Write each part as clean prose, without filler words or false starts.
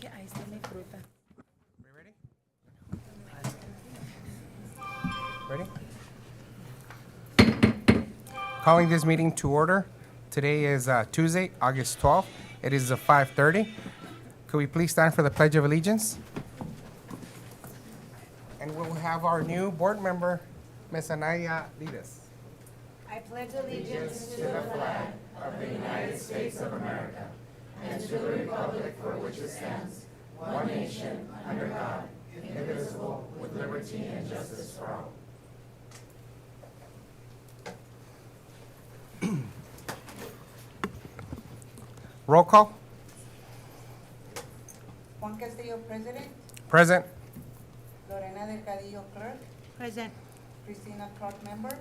Que ahí está mi fruta. We ready? Ready? Calling this meeting to order. Today is Tuesday, August 12th. It is 5:30. Could we please stand for the Pledge of Allegiance? And we'll have our new board member, Ms. Anaya, lead us. I pledge allegiance to Roll call. Juan Castillo, President. Present. Lorena Delgadillo, Clerk. Present. Christina Clark, Member.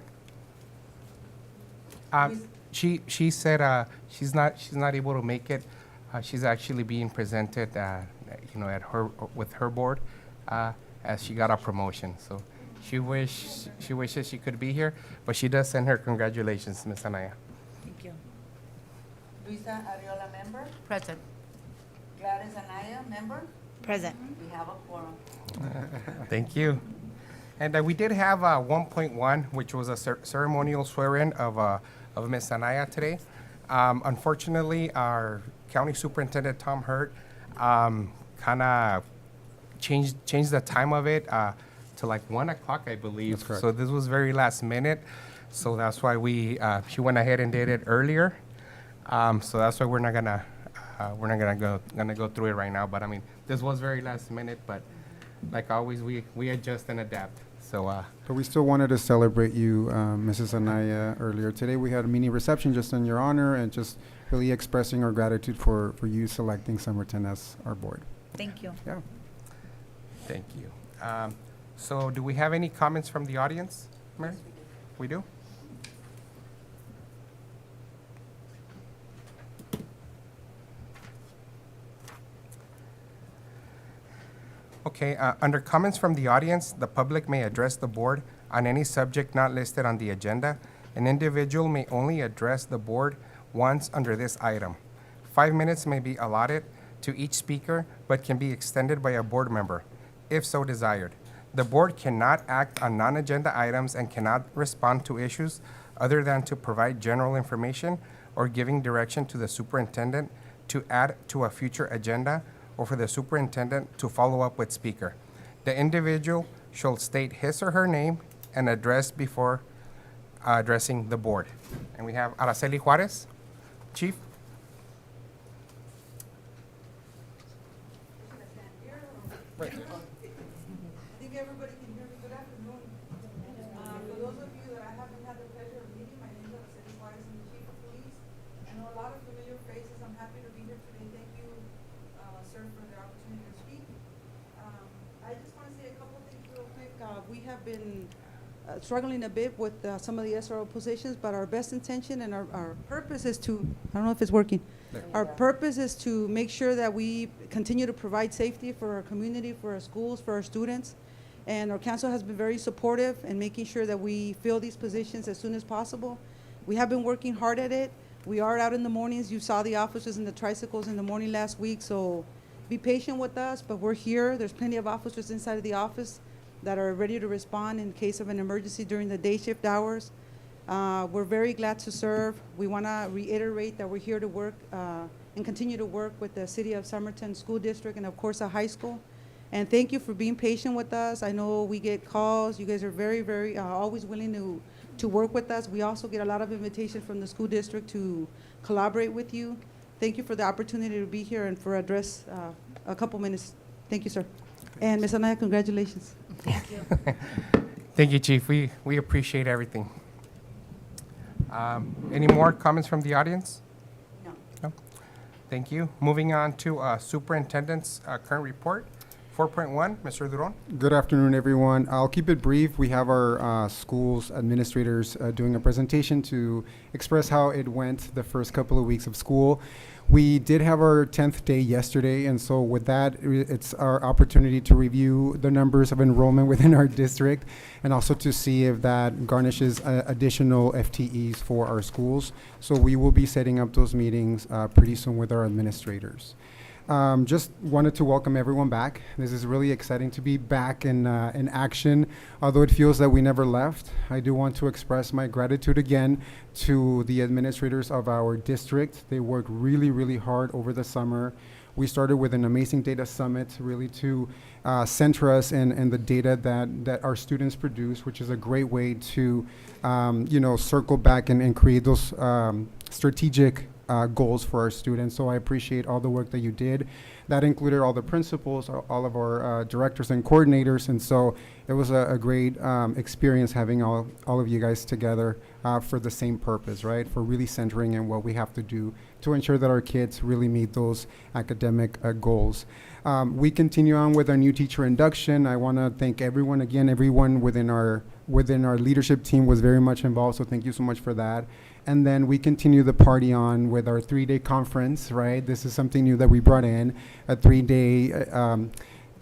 She said she's not able to make it. She's actually being presented, at her with her board, as she got a promotion. So she wishes she could be here, but she does send her congratulations, Ms. Anaya. Thank you. Luisa Ariola, Member. Present. Gladys Anaya, Member. Present. We have a quorum. Thank you. And we did have 1.1, which was a ceremonial swearing of Ms. Anaya today. Unfortunately, our county superintendent, Tom Hurt, kind of changed the time of it to like 1 o'clock, I believe. That's correct. So this was very last minute. So that's why she went ahead and did it earlier. So that's why we're not gonna go through it right now. But I mean, this was very last minute. But like always, we adjust and adapt. So But we still wanted to celebrate you, Mrs. Anaya, earlier today. We had a mini reception just in your honor and just really expressing our gratitude for you selecting Somerton as our board. Thank you. Yeah. thank you. So do we have any comments from the audience, Mary? We do? Okay, under comments from the audience, the public may address the board on any subject not listed on the agenda. An individual may only address the board once under this item. 5 minutes may be allotted to each speaker, but can be extended by a board member, if so desired. The board cannot act on non-agenda items and cannot respond to issues other than to provide general information or giving direction to the superintendent to add to a future agenda or for the superintendent to follow up with speaker. The individual shall state his or her name and address before addressing the board. And we have Araceli Juarez, Chief. I think everybody can hear me. Good afternoon. For those of you that I haven't had the pleasure of meeting, my name is SSD Board Meeting. I'm the Chief of Police. I know a lot of familiar faces. I'm happy to be here today. Thank you, sir, for the opportunity to speak. I just want to say a couple of things real quick. We have been struggling a bit with some of the SRO positions, but our best intention and our purpose is to, I don't know if it's working. Our purpose is to make sure that we continue to provide safety for our community, for our schools, for our students. And our council has been very supportive in making sure that we fill these positions as soon as possible. We have been working hard at it. We are out in the mornings. You saw the officers in the tricycles in the morning last week, so be patient with us, but we're here. There's plenty of officers inside of the office that are ready to respond in case of an emergency during the day shift hours. We're very glad to serve. We want to reiterate that we're here to work and continue to work with the City of Somerton School District and, of course, a high school. And thank you for being patient with us. I know we get calls. You guys are very, very always willing to work with us. We also get a lot of invitations from the school district to collaborate with you. Thank you for the opportunity to be here and for address a couple minutes. Thank you, sir. And Ms. Anaya, congratulations. Thank you. Thank you, Chief. We appreciate everything. Any more comments from the audience? No. No? Thank you. Moving on to Superintendent's current report. 4.1, Mr. Duron. Good afternoon, everyone. I'll keep it brief. We have our schools administrators doing a presentation to express how it went the first couple of weeks of school. We did have our 10th day yesterday, and so with that, it's our opportunity to review the numbers of enrollment within our district and also to see if that garnishes additional FTEs for our schools. So we will be setting up those meetings pretty soon with our administrators. Just wanted to welcome everyone back. This is really exciting to be back in action, although it feels that we never left. I do want to express my gratitude again to the administrators of our district. They worked really, really hard over the summer. We started with an amazing data summit really to center us in the data that our students produce, which is a great way to, circle back and create those strategic goals for our students. So I appreciate all the work that you did. That included all the principals, all of our directors and coordinators. And so it was a great experience having all of you guys together for the same purpose, right? For really centering in what we have to do to ensure that our kids really meet those academic goals. We continue on with our new teacher induction. I want to thank everyone again. Everyone within our leadership team was very much involved, so thank you so much for that. And then we continue the party on with our 3-day conference, right? This is something new that we brought in, a 3-day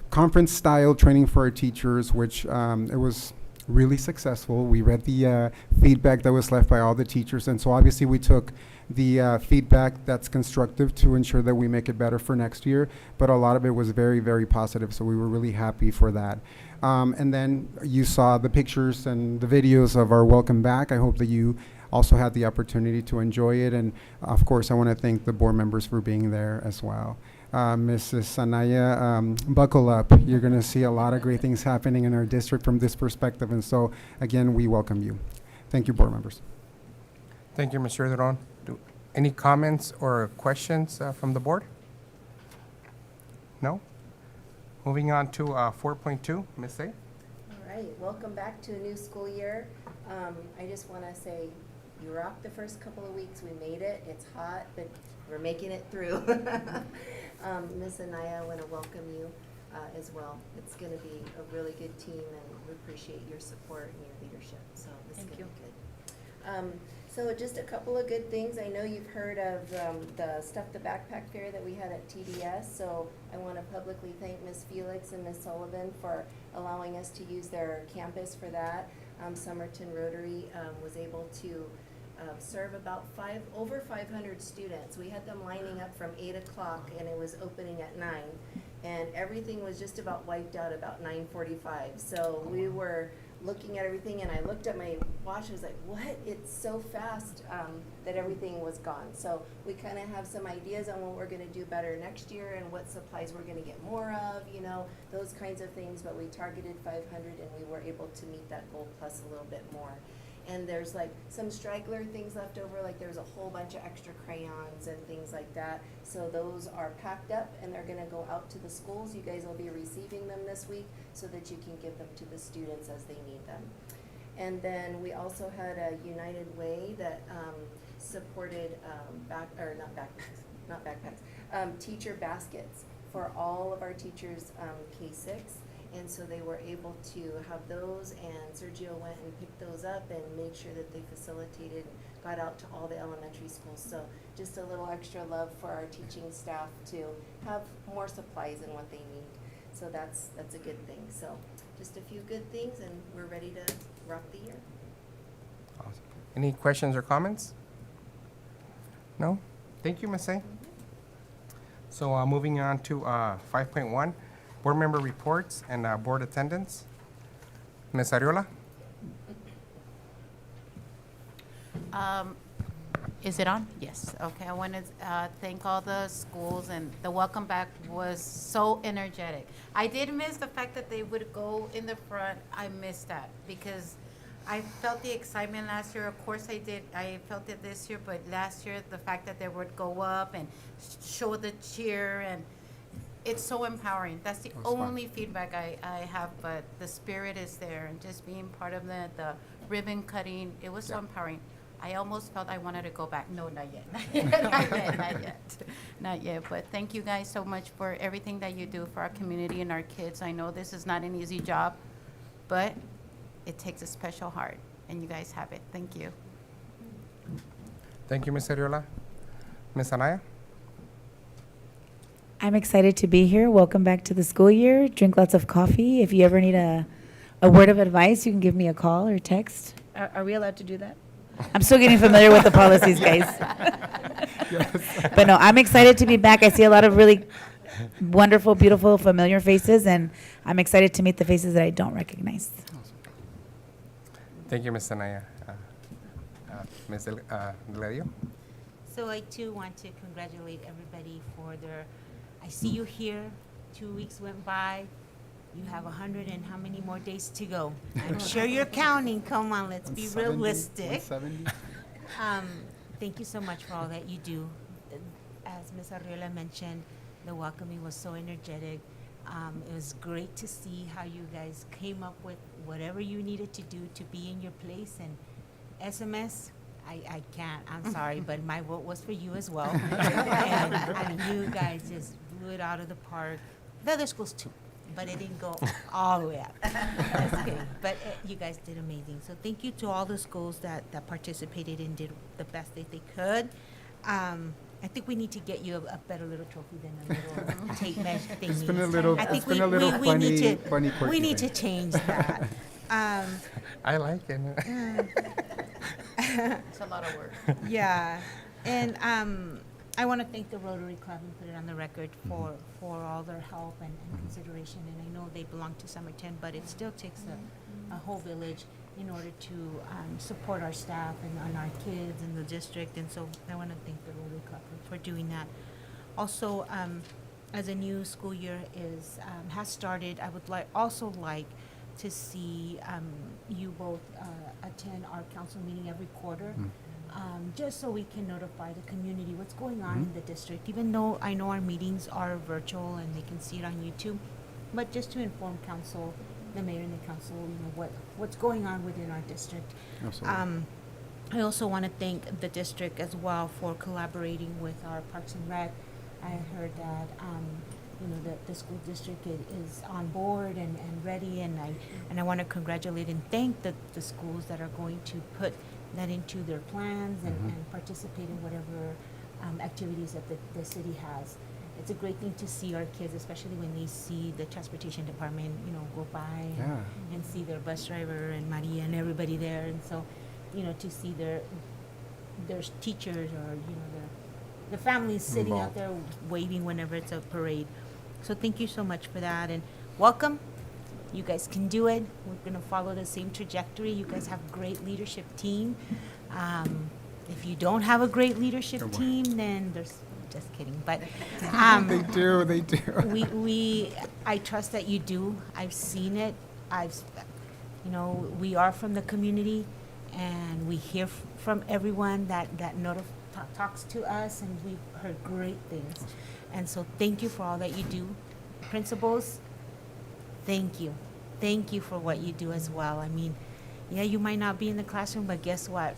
conference style training for our teachers, which it was really successful. We read the feedback that was left by all the teachers, and so obviously we took the feedback that's constructive to ensure that we make it better for next year, but a lot of it was very, very positive, so we were really happy for that. And then you saw the pictures and the videos of our welcome back. I hope that you also had the opportunity to enjoy it, and of course I want to thank the board members for being there as well. Mrs. Anaya, buckle up. You're going to see a lot of great things happening in our district from this perspective, and so again we welcome you. Thank you, board members. Thank you, Mr. Duron. Any comments or questions from the board? No? Moving on to 4.2, Ms. A. All right, welcome back to a new school year. I just want to say you rocked the first couple of weeks. We made it. It's hot, but we're making it through. Ms. Anaya, I want to welcome you as well. It's going to be a really good team, and we appreciate your support and your leadership. So this is going to be good. So just a couple of good things. I know you've heard of the Stuff the Backpack Fair that we had at TDS, so I want to publicly thank Ms. Felix and Ms. Sullivan for allowing us to use their campus for that. Somerton Rotary was able to serve about over 500 students. We had them lining up from 8 o'clock and it was opening at 9, and everything was just about wiped out about 9:45. So we were looking at everything, and I looked at my watch. I was like, what? It's so fast that everything was gone. So we kind of have some ideas on what we're going to do better next year and what supplies we're going to get more of, those kinds of things. But we targeted 500, and we were able to meet that goal plus a little bit more. And there's like some straggler things left over, like there's a whole bunch of extra crayons and things like that. So those are packed up and they're gonna go out to the schools. You guys will be receiving them this week so that you can give them to the students as they need them. And then we also had a United Way that supported teacher baskets for all of our teachers K-6. And so they were able to have those, and Sergio went and picked those up and made sure that they facilitated and got out to all the elementary schools. So just a little extra love for our teaching staff to have more supplies than what they need. So that's a good thing. So just a few good things, and we're ready to rock the year. Awesome. Any questions or comments? No? Thank you, Ms. A. So moving on to 5.1. Board member reports and board attendance. Ms. Ariola? Is it on? Yes. Okay. I want to thank all the schools, and the welcome back was so energetic. I did miss the fact that they would go in the front. I missed that because I felt the excitement last year. Of course I did. I felt it this year, but last year the fact that they would go up and show the cheer, and it's so empowering. That's the only feedback I have, but the spirit is there, and just being part of the ribbon cutting, it was so empowering. I almost felt I wanted to go back. No, not yet. Not yet. But thank you guys so much for everything that you do for our community and our kids. I know this is not an easy job, but it takes a special heart, and you guys have it. Thank you. Thank you, Ms. Ariola. Ms. Anaya? I'm excited to be here. Welcome back to the school year. Drink lots of coffee. If you ever need a word of advice, you can give me a call or text. Are we allowed to do that? I'm still getting familiar with the policies, guys. But no, I'm excited to be back. I see a lot of really wonderful, beautiful, familiar faces, and I'm excited to meet the faces that I don't recognize. Thank you, Ms. Anaya. Ms. Gladio? So I too want to congratulate everybody for their, I see you here, 2 weeks went by, you have 100 and how many more days to go? I'm sure you're counting, come on, let's be 170, realistic. 170. Thank you so much for all that you do. As Ms. Arriola mentioned, the welcoming was so energetic. It was great to see how you guys came up with whatever you needed to do to be in your place. And SMS, I can't, I'm sorry, but my vote was for you as well. And I mean, you guys just blew it out of the park. The other schools too, but it didn't go all the way out. Just kidding. But you guys did amazing. So thank you to all the schools that participated and did the best that they could. I think we need to get you a better little trophy than a little tape measure thingy. It's been a little, I think it's been a little we need funny, to, quirky we need to thing. change that. I like it. It's a lot of work. Yeah, and I want to thank the Rotary Club and put it on the record for all their help and consideration. And I know they belong to Somerton, but it still takes a whole village in order to support our staff and our kids in the district. And so I want to thank the Rotary Club for doing that. Also, as a new school year has started, I would also like to see you both attend our council meeting every quarter, just so we can notify the community what's going on in the district. Even though I know our meetings are virtual and they can see it on YouTube, but just to inform council, the mayor and the council, what's going on within our district. Absolutely. I also want to thank the district as well for collaborating with our Parks and Rec. I heard that the school district is on board and ready, and I want to congratulate and thank the schools that are going to put that into their plans and participate in whatever activities that the city has. It's a great thing to see our kids, especially when they see the transportation department, go by and see their bus driver and Maria and everybody there, and so, to see their teachers or the families sitting out there waving whenever it's a parade. So thank you so much for that, and welcome. You guys can do it. We're going to follow the same trajectory. You guys have a great leadership team. If you don't have a great leadership team, then there's just kidding. But They do. I trust that you do. I've seen it. We are from the community, and we hear from everyone that talks to us, and we've heard great things. And so thank you for all that you do. Principals, thank you. Thank you for what you do as well. I mean, yeah, you might not be in the classroom, but guess what?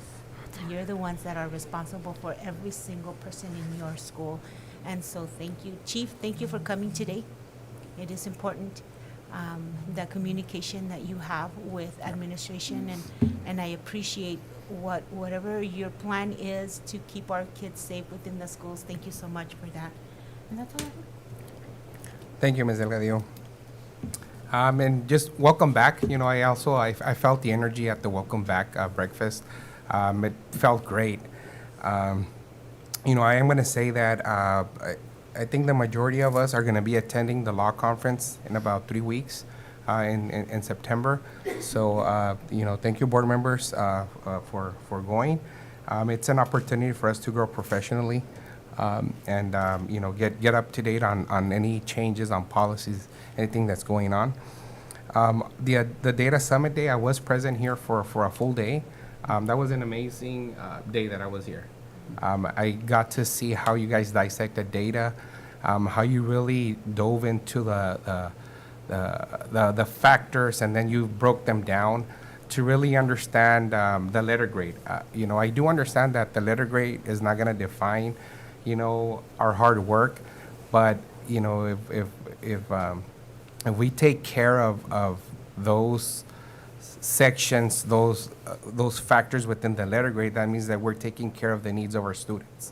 You're the ones that are responsible for every single person in your school. And so thank you. Chief, thank you for coming today. It is important, the communication that you have with administration, and I appreciate whatever your plan is to keep our kids safe within the schools. Thank you so much for that. And that's all I have. Thank you, Ms. Delgadillo. And just welcome back. I felt the energy at the welcome back breakfast. It felt great. I am going to say that I think the majority of us are going to be attending the law conference in about 3 weeks in September. So, thank you, board members, for going. It's an opportunity for us to grow professionally and get up to date on any changes on policies, anything that's going on. The Data Summit Day, I was present here for a full day. That was an amazing day that I was here. I got to see how you guys dissected data, how you really dove into the factors, and then you broke them down to really understand the letter grade. I do understand that the letter grade is not going to define, our hard work, but if we take care of those sections, those factors within the letter grade, that means that we're taking care of the needs of our students.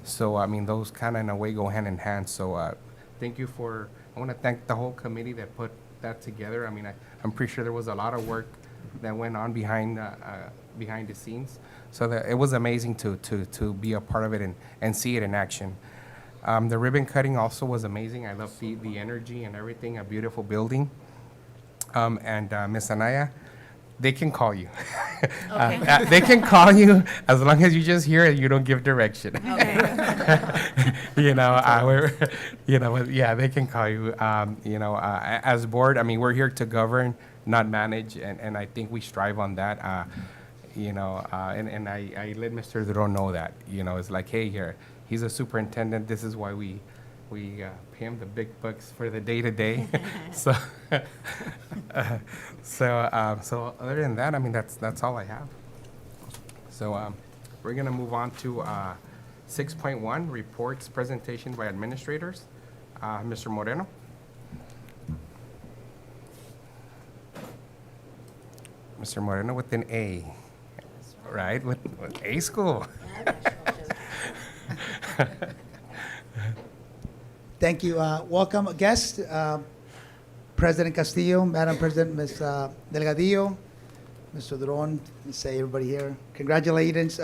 So, those kind of in a way go hand in hand. So, I want to thank the whole committee that put that together. I'm pretty sure there was a lot of work that went on behind the scenes. So that it was amazing to be a part of it and see it in action. The ribbon cutting also was amazing. I love the energy and everything, a beautiful building. And Ms. Anaya, they can call you. They can call you as long as you just hear it, you don't give direction. Yeah, they can call you. As board, I mean, we're here to govern, not manage, and I think we strive on that. And I let Mr. Duro know that. It's like, hey, here, he's a superintendent. This is why we pay him the big bucks for the day-to-day. So other than that, I mean, that's all I have. So we're gonna move on to 6.1, reports, presentation by administrators. Mr. Moreno. Mr. Moreno with an A, right? With A school. Thank you. Welcome, guests. President Castillo, Madam President, Ms. Delgadillo, Mr. Duron, say everybody here. Congratulations,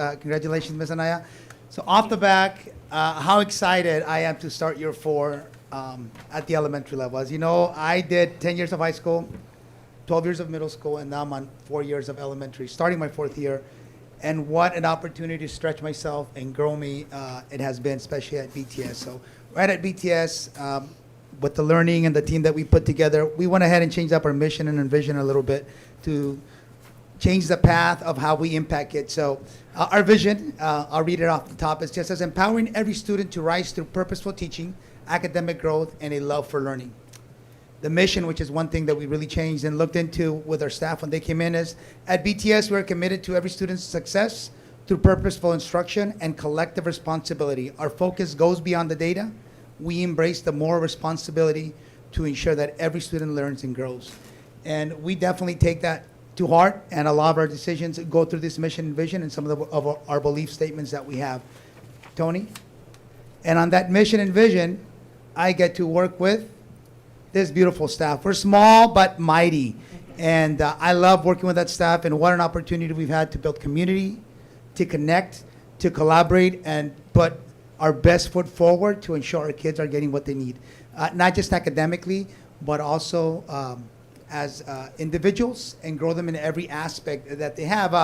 Ms. Anaya. So off the back, how excited I am to start year 4 at the elementary level. As you know, I did 10 years of high school, 12 years of middle school, and now I'm on 4 years of elementary, starting my 4th year. And what an opportunity to stretch myself and grow me it has been, especially at BTS. So right at BTS, with the learning and the team that we put together, we went ahead and changed up our mission and vision a little bit to change the path of how we impact kids. So our vision, I'll read it off the top, is just as empowering every student to rise through purposeful teaching, academic growth, and a love for learning. The mission, which is one thing that we really changed and looked into with our staff when they came in, is at BTS, we're committed to every student's success through purposeful instruction and collective responsibility. Our focus goes beyond the data. We embrace the moral responsibility to ensure that every student learns and grows. And we definitely take that to heart, and a lot of our decisions go through this mission and vision and some of our belief statements that we have. Tony? And on that mission and vision, I get to work with this beautiful staff. We're small but mighty. And I love working with that staff, and what an opportunity we've had to build community, to connect, to collaborate, and put our best foot forward to ensure our kids are getting what they need. Not just academically, but also as individuals, and grow them in every aspect that they have.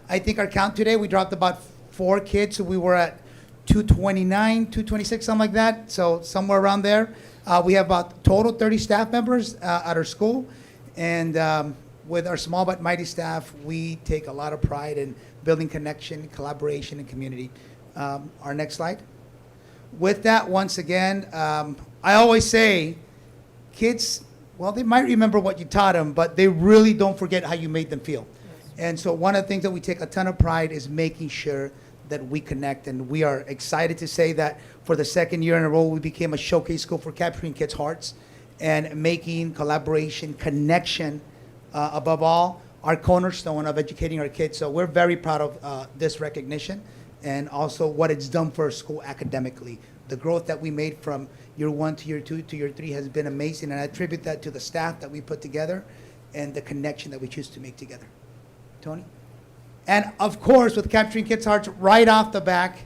I think our count today, we dropped about 4 kids, so we were at 229, 226, something like that, so somewhere around there. We have about total 30 staff members at our school, and with our small but mighty staff, we take a lot of pride in building connection, collaboration, and community. Our next slide. With that, once again, I always say, kids, well, they might remember what you taught them, but they really don't forget how you made them feel. And so one of the things that we take a ton of pride is making sure that we connect, and we are excited to say that for the 2nd year in a row, we became a showcase school for capturing kids' hearts and making collaboration, connection, above all, our cornerstone of educating our kids. So we're very proud of this recognition, and also what it's done for our school academically. The growth that we made from year 1 to year 2 to year 3 has been amazing, and I attribute that to the staff that we put together and the connection that we choose to make together. Tony? And of course, with capturing kids' hearts right off the back,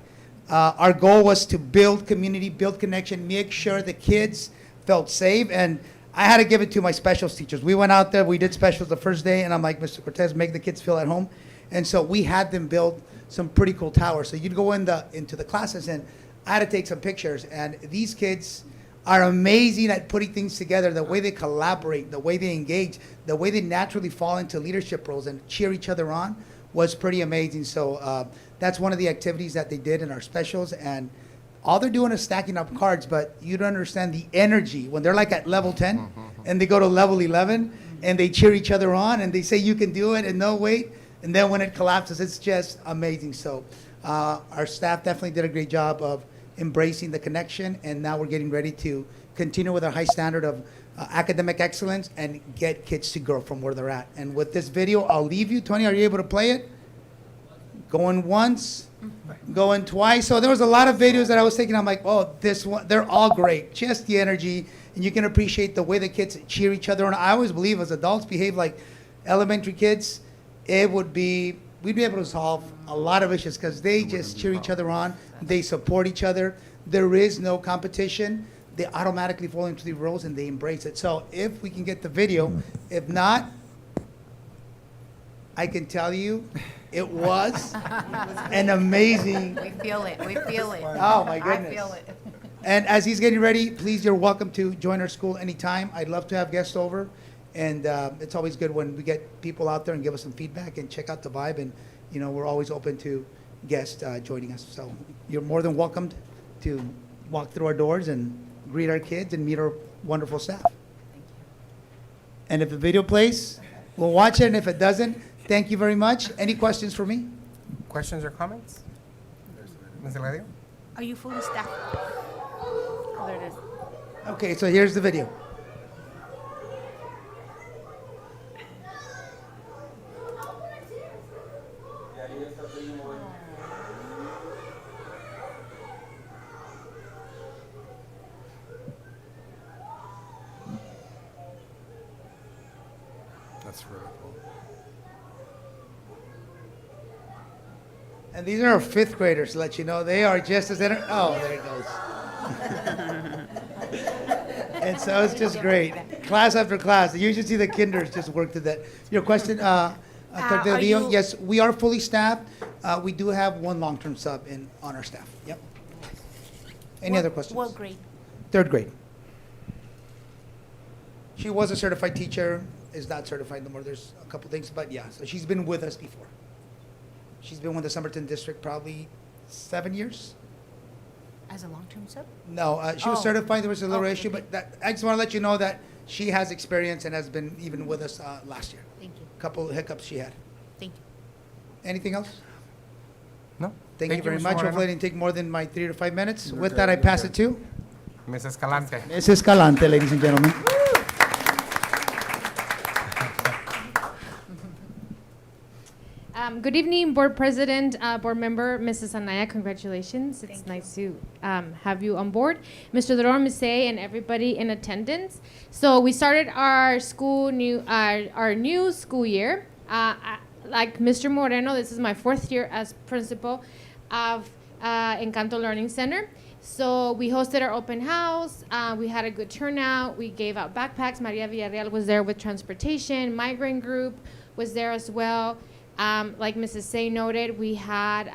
our goal was to build community, build connection, make sure the kids felt safe. And I had to give it to my specials teachers. We went out there, we did specials the first day, and I'm like, Mr. Cortez, make the kids feel at home. And so we had them build some pretty cool towers. So you'd go into the classes, and I had to take some pictures. And these kids are amazing at putting things together, the way they collaborate, the way they engage, the way they naturally fall into leadership roles and cheer each other on was pretty amazing. So that's one of the activities that they did in our specials, and all they're doing is stacking up cards, but you don't understand the energy when they're like at level 10 and they go to level 11 and they cheer each other on and they say you can do it and no wait, and then when it collapses, it's just amazing. So our staff definitely did a great job of embracing the connection, and now we're getting ready to continue with our high standard of academic excellence and get kids to grow from where they're at. And with this video, I'll leave you. Tony, are you able to play it? Going once, going twice. So there was a lot of videos that I was taking. I'm like, oh, this one, they're all great. Just the energy, and you can appreciate the way the kids cheer each other on. I always believe as adults behave like elementary kids, we'd be able to solve a lot of issues because they just cheer each other on. They support each other. there is no competition. They automatically fall into the roles and they embrace it. So if we can get the video, if not, I can tell you, it was an amazing. We feel it, we feel it. Oh, my goodness. I feel it. And as he's getting ready, please, you're welcome to join our school anytime. I'd love to have guests over. And it's always good when we get people out there and give us some feedback and check out the vibe. And, you know, we're always open to guests joining us. So you're more than welcomed to walk through our doors and greet our kids and meet our wonderful staff. And if the video plays, we'll watch it. And if it doesn't, thank you very much. Any questions for me? Questions or comments? Ms. Delgadillo? Are you fully staffed? Oh, there it is. Okay, so here's the video. That's really cool. And these are our fifth graders, to let you know. They are just as oh, there it goes. And so it's just great. Class after class. You should see the kinders just work to that. Your question, Dr. are you- Yes, we are fully staffed. We do have one long-term sub on our staff. Yep. Any other questions? What grade? Third grade. She was a certified teacher, is not certified no more. There's a couple things, but yeah, so she's been with us before. She's been with the Somerton district probably 7 years. As a long-term sub? No, she was Oh. certified. There was a little Okay, issue, okay. but I just want to let you know that she has experience and has been even with us last year. Thank you, Couple of hiccups she had. thank you. Anything else? No? Thank you very Mr. much. Moreno. Hopefully, I didn't take more than my 3 to 5 minutes. With that, I pass it to Ms. Escalante. Ms. Escalante, ladies and gentlemen. Good evening, Board President, Board Member, Mrs. Anaya. Congratulations. It's nice to have you on board. Mr. Doron, Ms. A, and everybody in attendance. So we started our our new school year. Like Mr. Moreno, this is my 4th year as principal of Encanto Learning Center. So we hosted our open house. We had a good turnout. We gave out backpacks. Maria Villarreal was there with transportation. Migrant Group was there as well. Like Mrs. Say noted, we had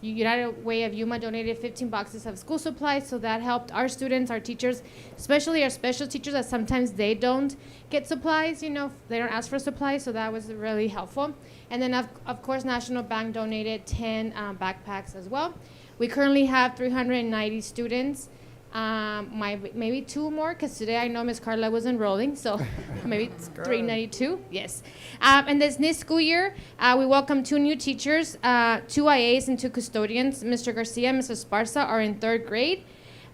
United Way of Yuma donated 15 boxes of school supplies, so that helped our students, our teachers, especially our special teachers, that sometimes they don't get supplies, you know, they don't ask for supplies, so that was really helpful. And then, of course, National Bank donated 10 backpacks as well. We currently have 390 students. Maybe 2 more, because today I know Miss Carla was enrolling, so maybe 392, yes. And this new school year, we welcome 2 new teachers, 2 IAs and 2 custodians. Mr. Garcia and Mrs. Esparza are in 3rd grade.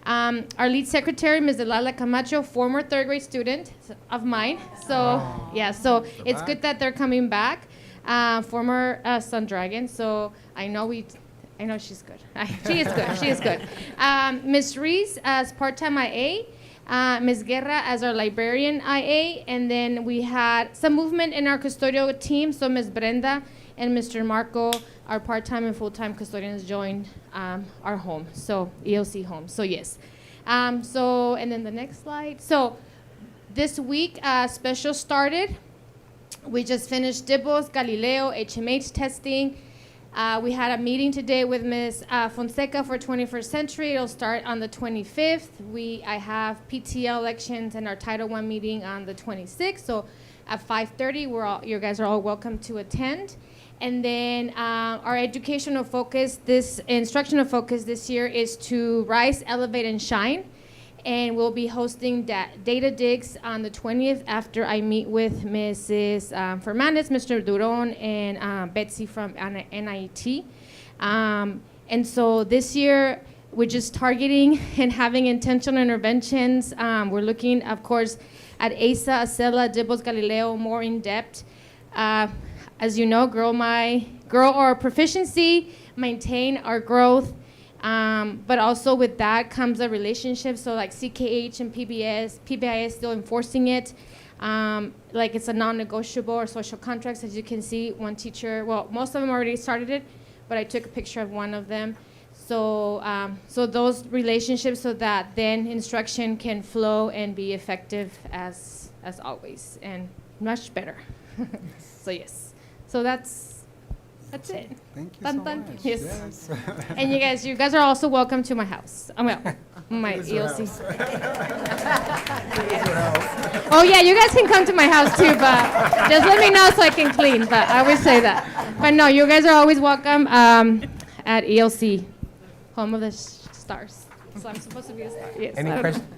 Our lead secretary, Ms. Delala Camacho, former 3rd grade student of mine. So, yeah, so it's good that they're coming back. Former Sun Dragon, so I know she's good. She is good. She is good. Ms. Reese as part-time IA, Ms. Guerra as our librarian IA, and then we had some movement in our custodial team. So Ms. Brenda and Mr. Marco, our part-time and full-time custodians, joined our home, so EOC home. So yes. So and then the next slide. So this week, special started. We just finished DIBOS, Galileo, HMH testing. We had a meeting today with Ms. Fonseca for 21st Century. It'll start on the 25th. I have PTL elections and our Title I meeting on the 26th. So at 5:30, you guys are all welcome to attend. And then our educational focus, instructional focus this year is to rise, elevate, and shine. And we'll be hosting data digs on the 20th after I meet with Mrs. Fernandez, Mr. Duron, and Betsy from NIT. And so this year, we're just targeting and having intentional interventions. We're looking, of course, at ASA, ACELA, DIBOS, Galileo, more in depth. As you know, grow our proficiency, maintain our growth. But also with that comes a relationship. So like CKH and PBIS still enforcing it. Like it's a non-negotiable or social contracts. As you can see, one teacher, well, most of them already started it, but I took a picture of one of them. So, so those relationships, so that then instruction can flow and be effective as always, and much better. So yes, so that's it. Thank you Dun, so dun. much. Yes. And you guys are also welcome to my house. Well, my ELC. Oh yeah, you guys can come to my house too, but just let me know so I can clean. But I always say that. But no, you guys are always welcome at ELC, home of the stars. So I'm supposed to be a star. Yes.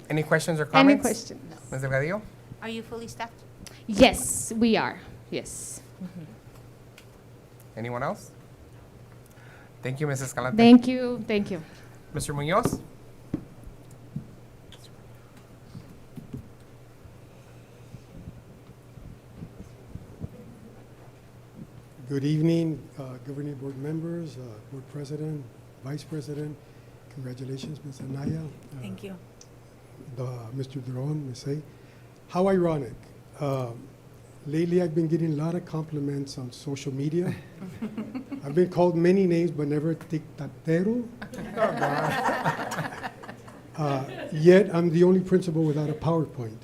Any questions or Any comments? questions? Ms. Delgadillo? Are you fully staffed? Yes, we are. Yes. Anyone else? Thank you, Mrs. Escalante. Thank you. Thank you. Mr. Munoz? Good evening, governing board members, board president, vice president. Congratulations, Ms. Anaya. Thank you. Mr. Duron, Ms. A. How ironic. Lately, I've been getting a lot of compliments on social media. I've been called many names, but never dictatero. Yet, I'm the only principal without a PowerPoint.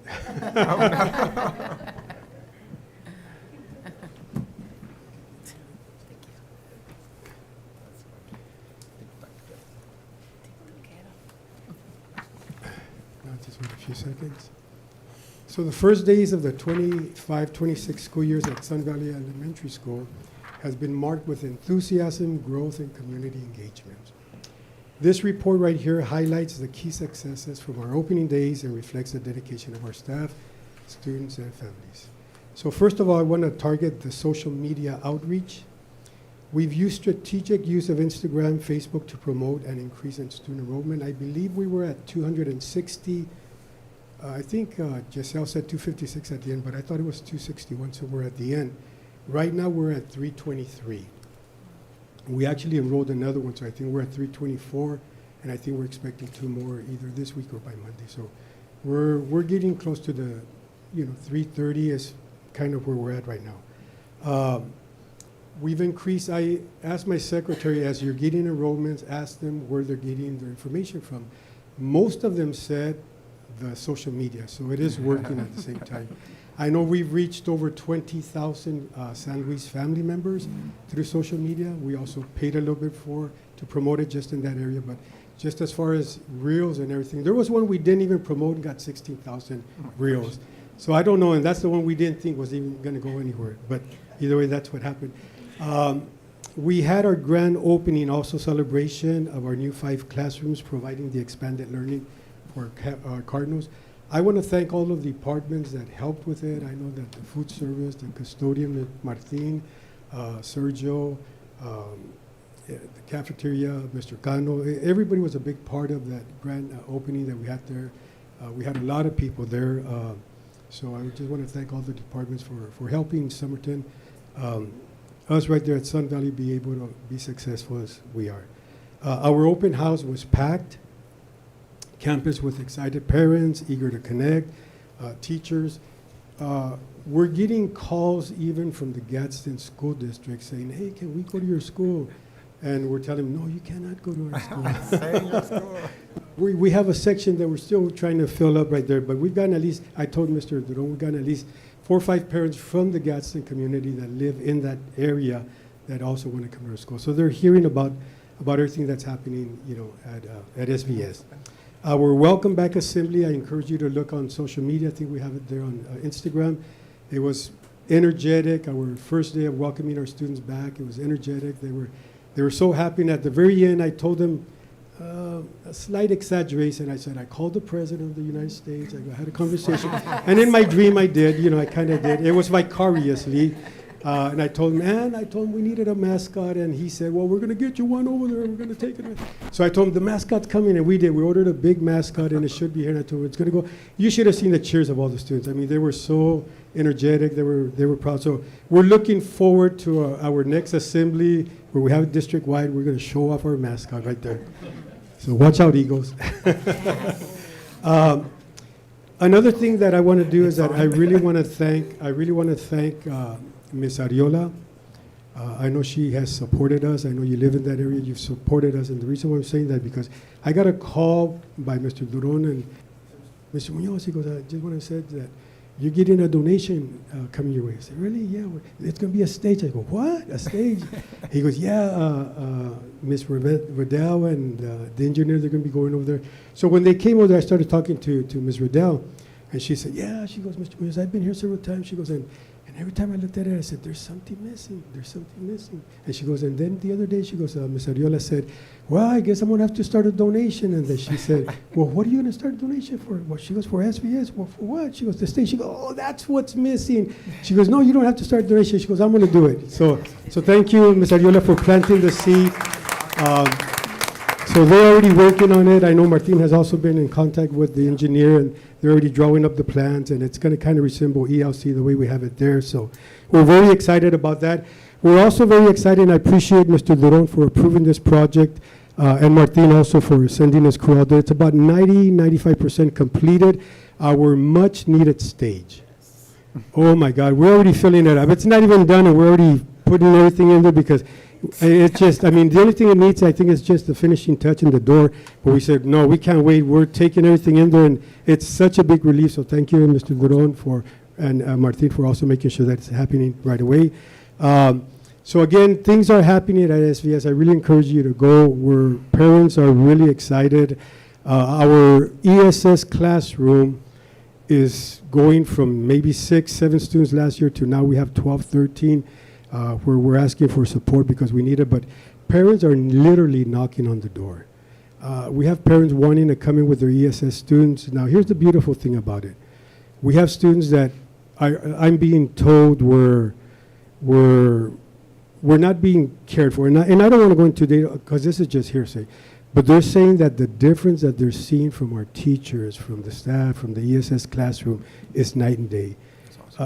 Just wait a few seconds. So the first days of the 25-26 school years at Sun Valley Elementary School has been marked with enthusiasm, growth, and community engagement. This report right here highlights the key successes from our opening days and reflects the dedication of our staff, students, and families. So first of all, I want to target the social media outreach. We've used strategic use of Instagram, Facebook to promote and increase in student enrollment. I believe we were at 260. I think Giselle said 256 at the end, but I thought it was 261, so we're at the end. Right now, we're at 323. We actually enrolled another one, so I think we're at 324, and I think we're expecting 2 more either this week or by Monday. So we're getting close to the, 330 is kind of where we're at right now. We've increased, I asked my secretary, as you're getting enrollments, ask them where they're getting their information from. Most of them said the social media, so it is working at the same time. I know we've reached over 20,000 San Luis family members through social media. We also paid a little bit to promote it just in that area, but just as far as reels and everything, there was one we didn't even promote and got 16,000 reels. So I don't know, and that's the one we didn't think was even gonna go anywhere, but either way, that's what happened. We had our grand opening, also celebration of our new 5 classrooms, providing the expanded learning for our Cardinals. I want to thank all of the departments that helped with it. I know that the food service, the custodian, Martin, Sergio, the cafeteria, Mr. Cano, everybody was a big part of that grand opening that we had there. We had a lot of people there. So I just want to thank all the departments for helping Somerton, us right there at Sun Valley, be able to be successful as we are. Our open house was packed. Campus with excited parents, eager to connect, teachers. We're getting calls even from the Gadsden School District saying, hey, can we go to your school? And we're telling them, no, you cannot go to our school. We have a section that we're still trying to fill up right there, but we've gotten at least, I told Mr. Duron, we've gotten at least 4 or 5 parents from the Gadsden community that live in that area that also want to come to our school. So they're hearing about everything that's happening, at SVS. Our Welcome Back Assembly, I encourage you to look on social media. I think we have it there on Instagram. It was energetic. Our first day of welcoming our students back, it was energetic. They were so happy. And at the very end, I told them a slight exaggeration. I said, I called the President of the United States. I had a conversation. And in my dream, I did. I kind of did. It was vicariously. And I told him we needed a mascot, and he said, well, we're going to get you one over there, we're going to take it. So I told him the mascot's coming, and we did. We ordered a big mascot, and it should be here, and I told him it's going to go. You should have seen the cheers of all the students. I mean, they were so energetic, they were proud. So we're looking forward to our next assembly, where we have it district-wide. We're going to show off our mascot right there. So watch out, Eagles. Another thing that I want to do is that I really want to thank Ms. Ariola. I know she has supported us. I know you live in that area. You've supported us. And the reason why I'm saying that, because I got a call by Mr. Duron and Mr. Munoz. He goes, I just want to say that you're getting a donation coming your way. I said, really? Yeah, it's going to be a stage. I go, what? A stage? He goes, yeah, Miss Riddell and the engineer, they're going to be going over there. So when they came over there, I started talking to Miss Riddell, and she said, yeah, she goes, Mr. Munoz, I've been here several times. She goes, and every time I looked at it, I said, there's something missing. There's something missing. And she goes, and then the other day, she goes, Miss Ariola said, well, I guess I'm going to have to start a donation. And then she said, well, what are you going to start a donation for? Well, she goes, for SVS. Well, for what? She goes, the stage. She goes, oh, that's what's missing. She goes, no, you don't have to start a donation. She goes, I'm going to do it. So thank you, Miss Ariola, for planting the seed. So they're already working on it. I know Martin has also been in contact with the engineer, and they're already drawing up the plans, and it's going to kind of resemble ELC the way we have it there. So we're very excited about that. We're also very excited, and I appreciate Mr. Duron for approving this project, and Martin also for sending us crew out there. It's about 95% completed, our much-needed stage. Oh, my God, we're already filling it up. It's not even done, and we're already putting everything in there because it's just, I mean, the only thing it needs, I think, is just the finishing touch in the door. But we said, no, we can't wait. We're taking everything in there, and it's such a big relief. So thank you, Mr. Duron, and Martin for also making sure that it's happening right away. So again, things are happening at SVS. I really encourage you to go. Where parents are really excited. Our ESS classroom is going from maybe 6, 7 students last year to now we have 12, 13. Where we're asking for support because we need it, but parents are literally knocking on the door. We have parents wanting to come in with their ESS students. Now, here's the beautiful thing about it. We have students that I'm being told we're not being cared for, and I don't want to go into data because this is just hearsay, but they're saying that the difference that they're seeing from our teachers, from the staff, from the ESS classroom is night and day.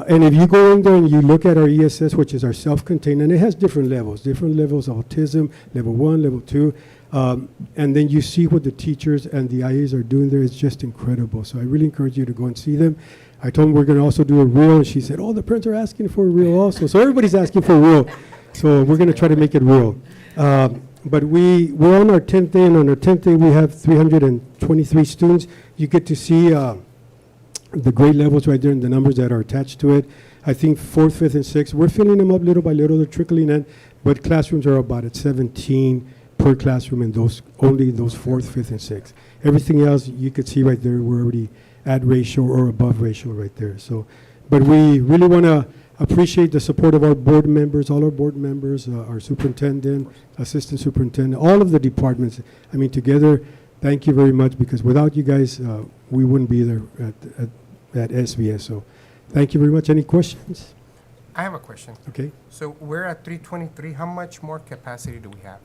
And if you go in there and you look at our ESS, which is our self-contained, and it has different levels of autism, level 1, level 2, and then you see what the teachers and the IAs are doing there. It's just incredible. So I really encourage you to go and see them. I told them we're going to also do a reel, and she said, oh, the parents are asking for a reel also. So everybody's asking for a reel. So we're going to try to make it real. But we're on our 10th day, and on our 10th day we have 323 students. You get to see the grade levels right there and the numbers that are attached to it. I think 4th, 5th, and 6th, we're filling them up little by little. They're trickling in, but classrooms are about at 17 per classroom in only those 4th, 5th, and 6th. Everything else you could see right there, we're already at ratio or above ratio right there. So, but we really want to appreciate the support of our board members, all our board members, our superintendent, assistant superintendent, all of the departments. I mean, together, thank you very much, because without you guys, we wouldn't be there at SVS. So thank you very much. Any questions? I have a question. Okay. So we're at 323. How much more capacity do we have?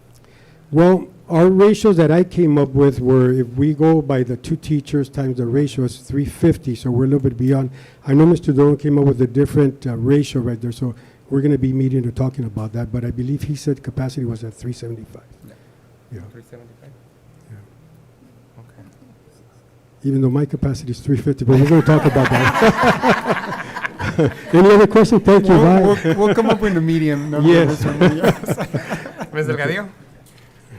Well, our ratios that I came up with were, if we go by the 2 teachers times the ratio, is 350. So we're a little bit beyond. I know Mr. Doran came up with a different ratio right there. So we're going to be meeting and talking about that. But I believe he said capacity was at 375. Yeah. 375? Yeah. Okay. Even though my capacity is 350, but we're going to talk about that. Any other question? Thank you. Bye. We'll come up with a medium number. Yes. Ms. Delgadillo?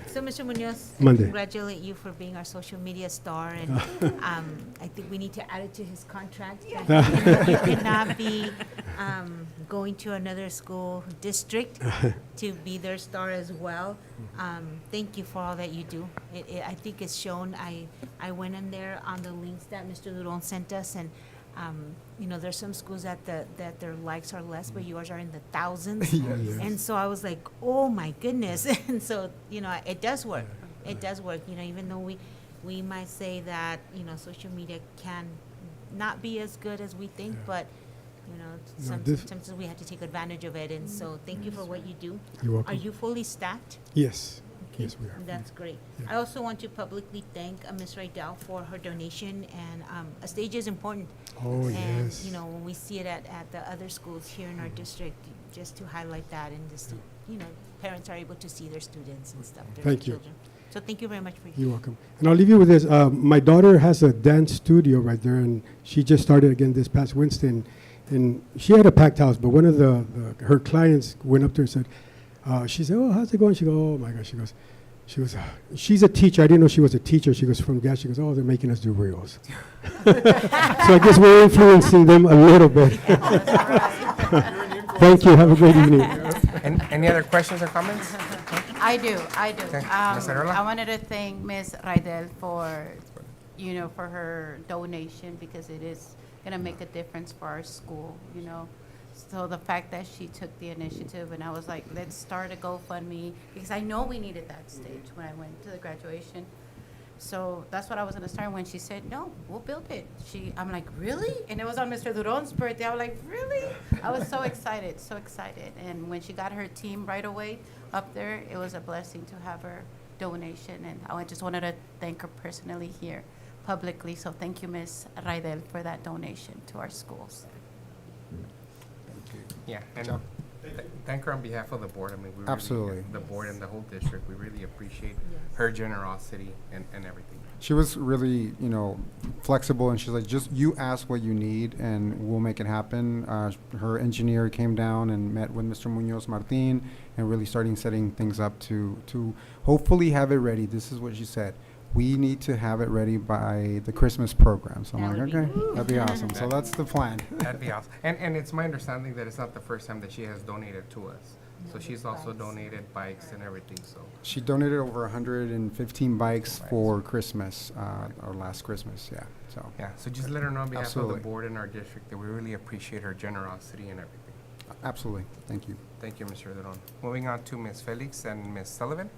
So, Mr. Munoz, I Monday. congratulate you for being our social media star, and I think we need to add it to his contract. That you cannot be going to another school district to be their star as well. Thank you for all that you do. I think it's shown. I went in there on the links that Mr. Duron sent us, and you know, there's some schools that their likes are less, but yours are in the thousands. Yes. And so I was like, oh my goodness. And so, you know, it does work. It does work. You know, even though we might say that, you know, social media can not be as good as we think, but, you know, sometimes we have to take advantage of it. And so thank you for what you do. You're welcome. Are you fully staffed? Yes. Okay. Yes, we are. That's great. Yeah. I also want to publicly thank Ms. Rydell for her donation, and a stage is important. Oh, And, yes. you know, when we see it at the other schools here in our district, just to highlight that, and just to, you know, parents are able to see their students and stuff, their Thank you. children. So thank you very much for your. You're welcome. And I'll leave you with this. My daughter has a dance studio right there, and she just started again this past Wednesday. And she had a packed house, but one of her clients went up there and said, She said, "Oh, how's it going?" She goes, "Oh my gosh," she's a teacher. I didn't know she was a teacher. She goes, "From gas." She goes, "Oh, they're making us do reels." So I guess we're influencing them a little bit. Thank you. Have a great evening. And any other questions or comments? I do. Okay, Ms. Areola? I wanted to thank Ms. Raidel for, for her donation, because it is gonna make a difference for our school, So the fact that she took the initiative, and I was like, let's start a GoFundMe, because I know we needed that stage when I went to the graduation. So that's what I was gonna start. When she said, no, we'll build it, I'm like, really? And it was on Mr. Duron's birthday. I was like, really? I was so excited, so excited. And when she got her team right away up there, it was a blessing to have her donation. And I just wanted to thank her personally here publicly. So thank you, Ms. Raidel, for that donation to our schools. Yeah, and thank her on behalf of the board. I mean, we Absolutely. really, the board and the whole district, we really appreciate her generosity and everything. She was really, flexible, and she's like, just you ask what you need, and we'll make it happen. Her engineer came down and met with Mr. Munoz Martin, and really starting setting things up to hopefully have it ready. This is what she said. We need to have it ready by the Christmas program. So I'm like, okay, that'd be awesome. So that's the plan. That'd be awesome. And it's my understanding that it's not the first time that she has donated to us. So she's also donated bikes and everything, so. She donated over 115 bikes for Christmas, or last Christmas, yeah, so. Yeah, so just let her know on behalf of Absolutely. the board and our district that we really appreciate her generosity and everything. Absolutely, thank you. Thank you, Mr. Duron. Moving on to Ms. Felix and Ms. Sullivan.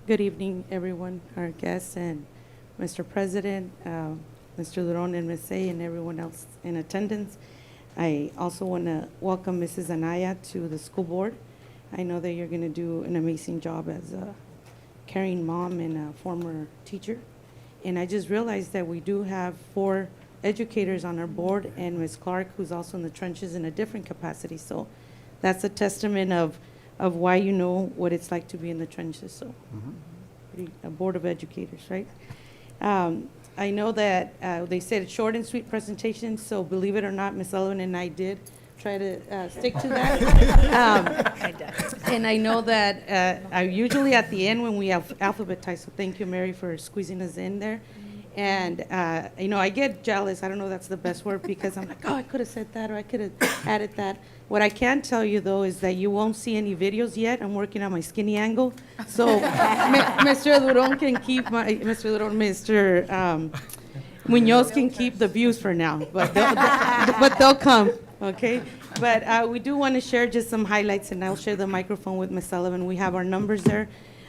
Good evening, everyone, our guests, and Mr. President, Mr. Duron and Ms. A, and everyone else in attendance. I also want to welcome Mrs. Anaya to the school board. I know that you're going to do an amazing job as a caring mom and a former teacher. And I just realized that we do have 4 educators on our board, and Ms. Clark, who's also in the trenches in a different capacity. So that's a testament of why you know what it's like to be in the trenches. So a board of educators, right? I know that they said short and sweet presentation, so believe it or not, Ms. Sullivan and I did try to stick to that. And I know that I usually at the end when we have alphabetized, so thank you, Mary, for squeezing us in there. And, I get jealous. I don't know if that's the best word, because I'm like, oh, I could have said that, or I could have added that. What I can tell you, though, is that you won't see any videos yet. I'm working on my skinny angle. So Mr. Duron can keep Mr. Munoz can keep the views for now, but they'll come, okay? But we do want to share just some highlights, and I'll share the microphone with Ms. Sullivan. We have our numbers there.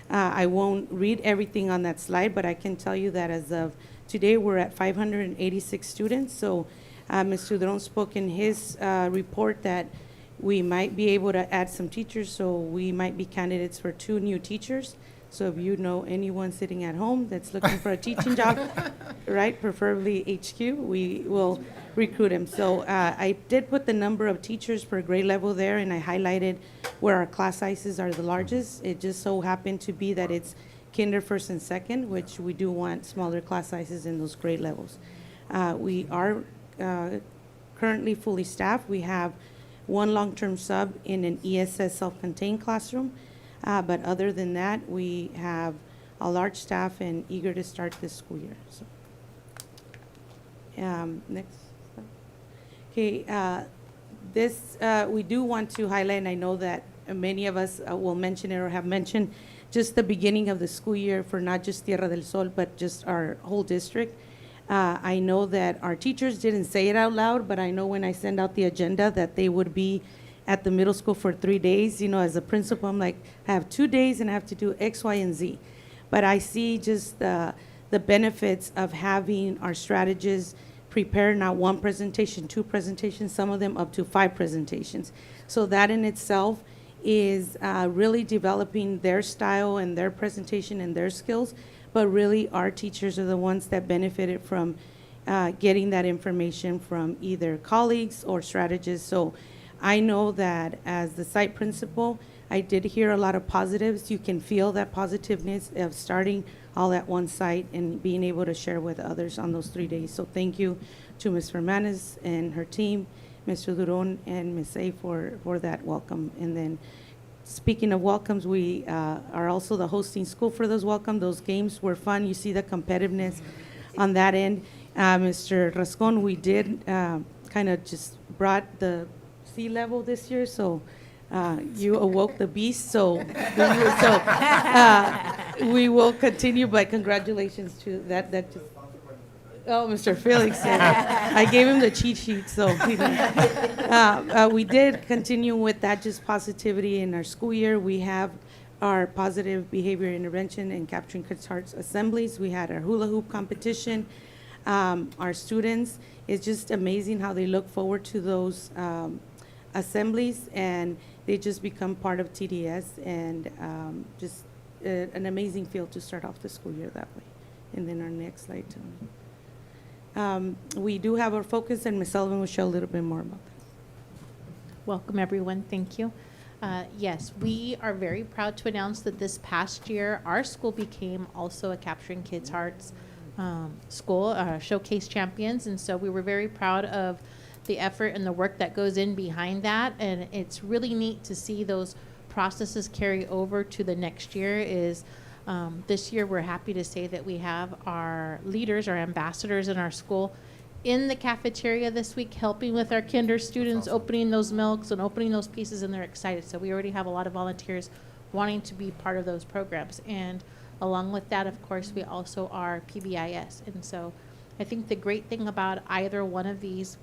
I won't read everything on that slide, but I can tell you that as of today, we're at 586 students. So Mr. Duron spoke in his report that we might be able to add some teachers, so we might be candidates for 2 new teachers. So if you know anyone sitting at home that's looking for a teaching job, right, preferably HQ, we will recruit him. So I did put the number of teachers per grade level there, and I highlighted where our class sizes are the largest. It just so happened to be that it's kinder, first, and second, which we do want smaller class sizes in those grade levels. We are currently fully staffed. We have 1 long-term sub in an ESS self-contained classroom. But other than that, we have a large staff and eager to start this school year. So, next. Okay, this we do want to highlight, and I know that many of us will mention it or have mentioned just the beginning of the school year for not just Tierra del Sol, but just our whole district. I know that our teachers didn't say it out loud, but I know when I send out the agenda that they would be at the middle school for 3 days. As a principal, I'm like, I have 2 days and I have to do X, Y, and Z. But I see just the benefits of having our strategists prepare not 1 presentation, 2 presentations, some of them up to 5 presentations. So that in itself is really developing their style and their presentation and their skills. But really, our teachers are the ones that benefited from getting that information from either colleagues or strategists. So I know that as the site principal, I did hear a lot of positives. You can feel that positiveness of starting all at one site and being able to share with others on those 3 days. So thank you to Ms. Fernandez and her team, Mr. Duron and Ms. A for that welcome. And then speaking of welcomes, we are also the hosting school for those welcome. Those games were fun. You see the competitiveness on that end. Mr. Rascon, we did kind of just brought the sea level this year, so you awoke the beast. So we will continue, but congratulations to that. Oh, Mr. Felix, I gave him the cheat sheet, so we did continue with that, just positivity in our school year. We have our positive behavior intervention and capturing kids' hearts assemblies. We had our hula hoop competition. Our students, it's just amazing how they look forward to those assemblies, and they just become part of TDS, and just an amazing feel to start off the school year that way. And then our next slide, Tony. We do have our focus, and Ms. Sullivan will show a little bit more about that. Welcome, everyone. Thank you. Yes, we are very proud to announce that this past year, our school became also a Capturing Kids' Hearts school, showcase champions. And so we were very proud of the effort and the work that goes in behind that. And it's really neat to see those processes carry over to the next year. This year, we're happy to say that we have our leaders, our ambassadors in our school in the cafeteria this week, helping with our kinder students, opening those milks and opening those pieces, and they're excited. So we already have a lot of volunteers wanting to be part of those programs. And along with that, of course, we also are PBIS. And so I think the great thing about either one of these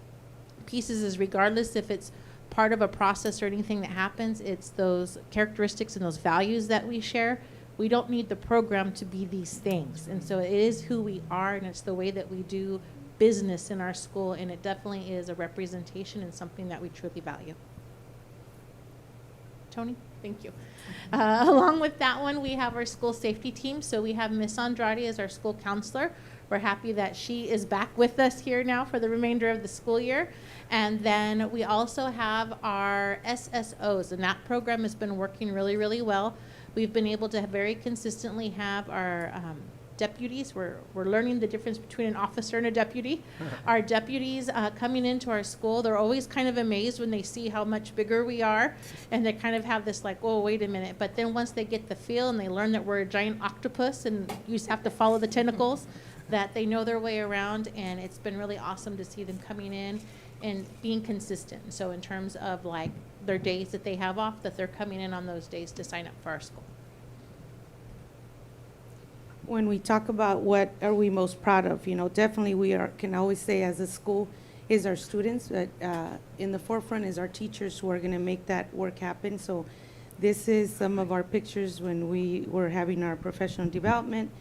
pieces is, regardless if it's part of a process or anything that happens, it's those characteristics and those values that we share. We don't need the program to be these things. And so it is who we are, and it's the way that we do business in our school, and it definitely is a representation and something that we truly value. Tony, thank you. Along with that one, we have our school safety team. So we have Miss Andrade as our school counselor. We're happy that she is back with us here now for the remainder of the school year. And then we also have our SSOs, and that program has been working really, really well. We've been able to very consistently have our deputies. We're learning the difference between an officer and a deputy. Our deputies coming into our school, they're always kind of amazed when they see how much bigger we are, and they kind of have this like, oh, wait a minute. But then once they get the feel and they learn that we're a giant octopus and you just have to follow the tentacles, that they know their way around, and it's been really awesome to see them coming in and being consistent. So in terms of like their days that they have off, that they're coming in on those days to sign up for our school. When we talk about what are we most proud of, definitely we can always say as a school is our students, but in the forefront is our teachers who are going to make that work happen. So this is some of our pictures when we were having our professional development.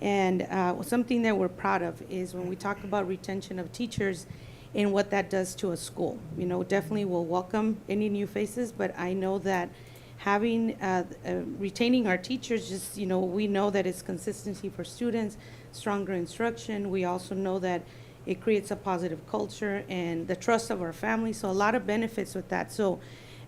And something that we're proud of is when we talk about retention of teachers and what that does to a school. Definitely we'll welcome any new faces, but I know that having, retaining our teachers, just, we know that it's consistency for students, stronger instruction. We also know that it creates a positive culture and the trust of our families. So a lot of benefits with that. So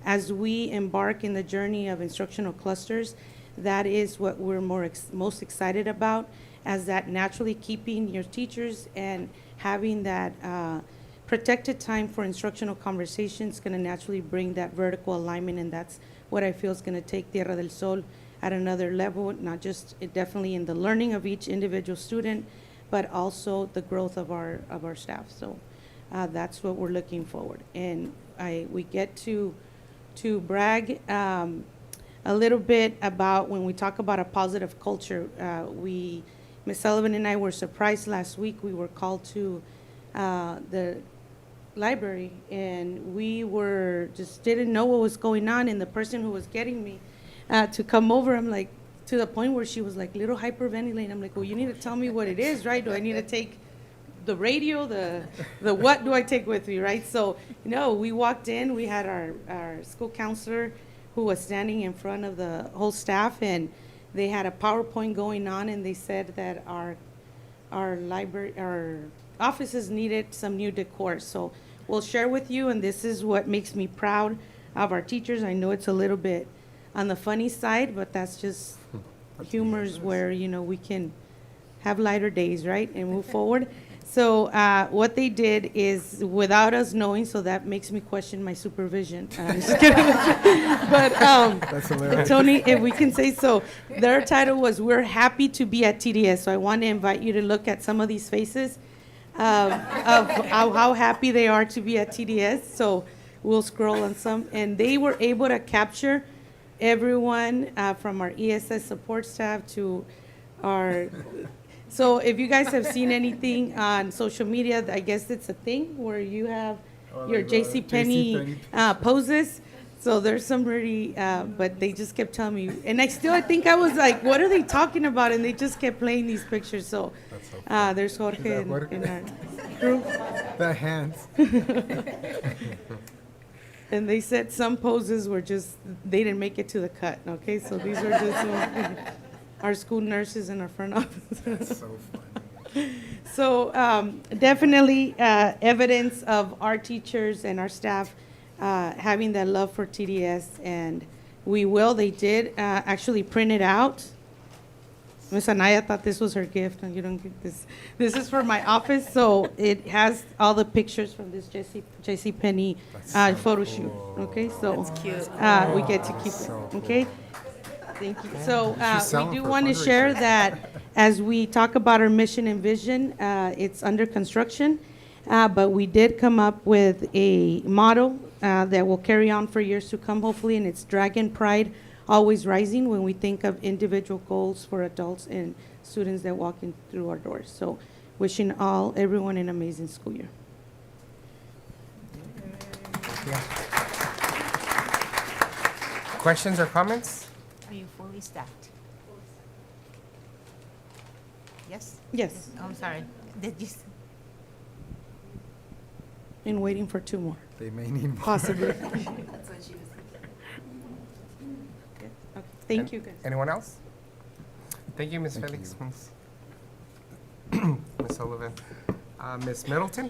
as we embark in the journey of instructional clusters, that is what we're most excited about, as that naturally keeping your teachers and having that protected time for instructional conversations is going to naturally bring that vertical alignment, and that's what I feel is going to take Tierra del Sol at another level, not just definitely in the learning of each individual student, but also the growth of our staff. So that's what we're looking forward. And we get to brag a little bit about when we talk about a positive culture. Ms. Sullivan and I were surprised last week. We were called to the library, and we just didn't know what was going on. And the person who was getting me to come over, I'm like, to the point where she was like little hyperventilating. I'm like, well, you need to tell me what it is, right? Do I need to take the radio, the what do I take with me, right? So, we walked in, we had our school counselor who was standing in front of the whole staff, and they had a PowerPoint going on, and they said that our offices needed some new decor. So we'll share with you, and this is what makes me proud of our teachers. I know it's a little bit on the funny side, but that's just humors where, we can have lighter days, right, and move forward. So what they did is, without us knowing, so that makes me question my supervision. I'm just kidding. But That's hilarious. Tony, if we can say so, their title was "We're Happy to Be at TDS." So I want to invite you to look at some of these faces of how happy they are to be at TDS. So we'll scroll on some, and they were able to capture everyone from our ESS support staff to our. So if you guys have seen anything on social media, I guess it's a thing where you have your JCPenney poses. So there's some really, but they just kept telling me, and I think I was like, what are they talking about? And they just kept playing these pictures. So there's Jorge in our group. The hands. And they said some poses were just, they didn't make it to the cut, okay? So these were just our school nurses in our front office. That's so funny. So definitely evidence of our teachers and our staff having that love for TDS, and they did actually print it out. Ms. Anaya thought this was her gift, and you don't get this. This is for my office, so it has all the pictures from this JCPenney photo shoot. Okay, so we get to keep it. Okay, thank you. So we do want to share that as we talk about our mission and vision, it's under construction, but we did come up with a model that will carry on for years to come, hopefully, and it's Dragon Pride. Always rising when we think of individual goals for adults and students that walk in through our doors. So wishing everyone an amazing school year. Questions or comments? Are you fully staffed? Yes? Yes, Oh, I'm sorry. Did you? and waiting for 2 more, They may need more. possibly. That's what she was thinking. Okay, thank you, guys. Anyone else? Thank you, Ms. Felix. Ms. Sullivan. Ms. Middleton?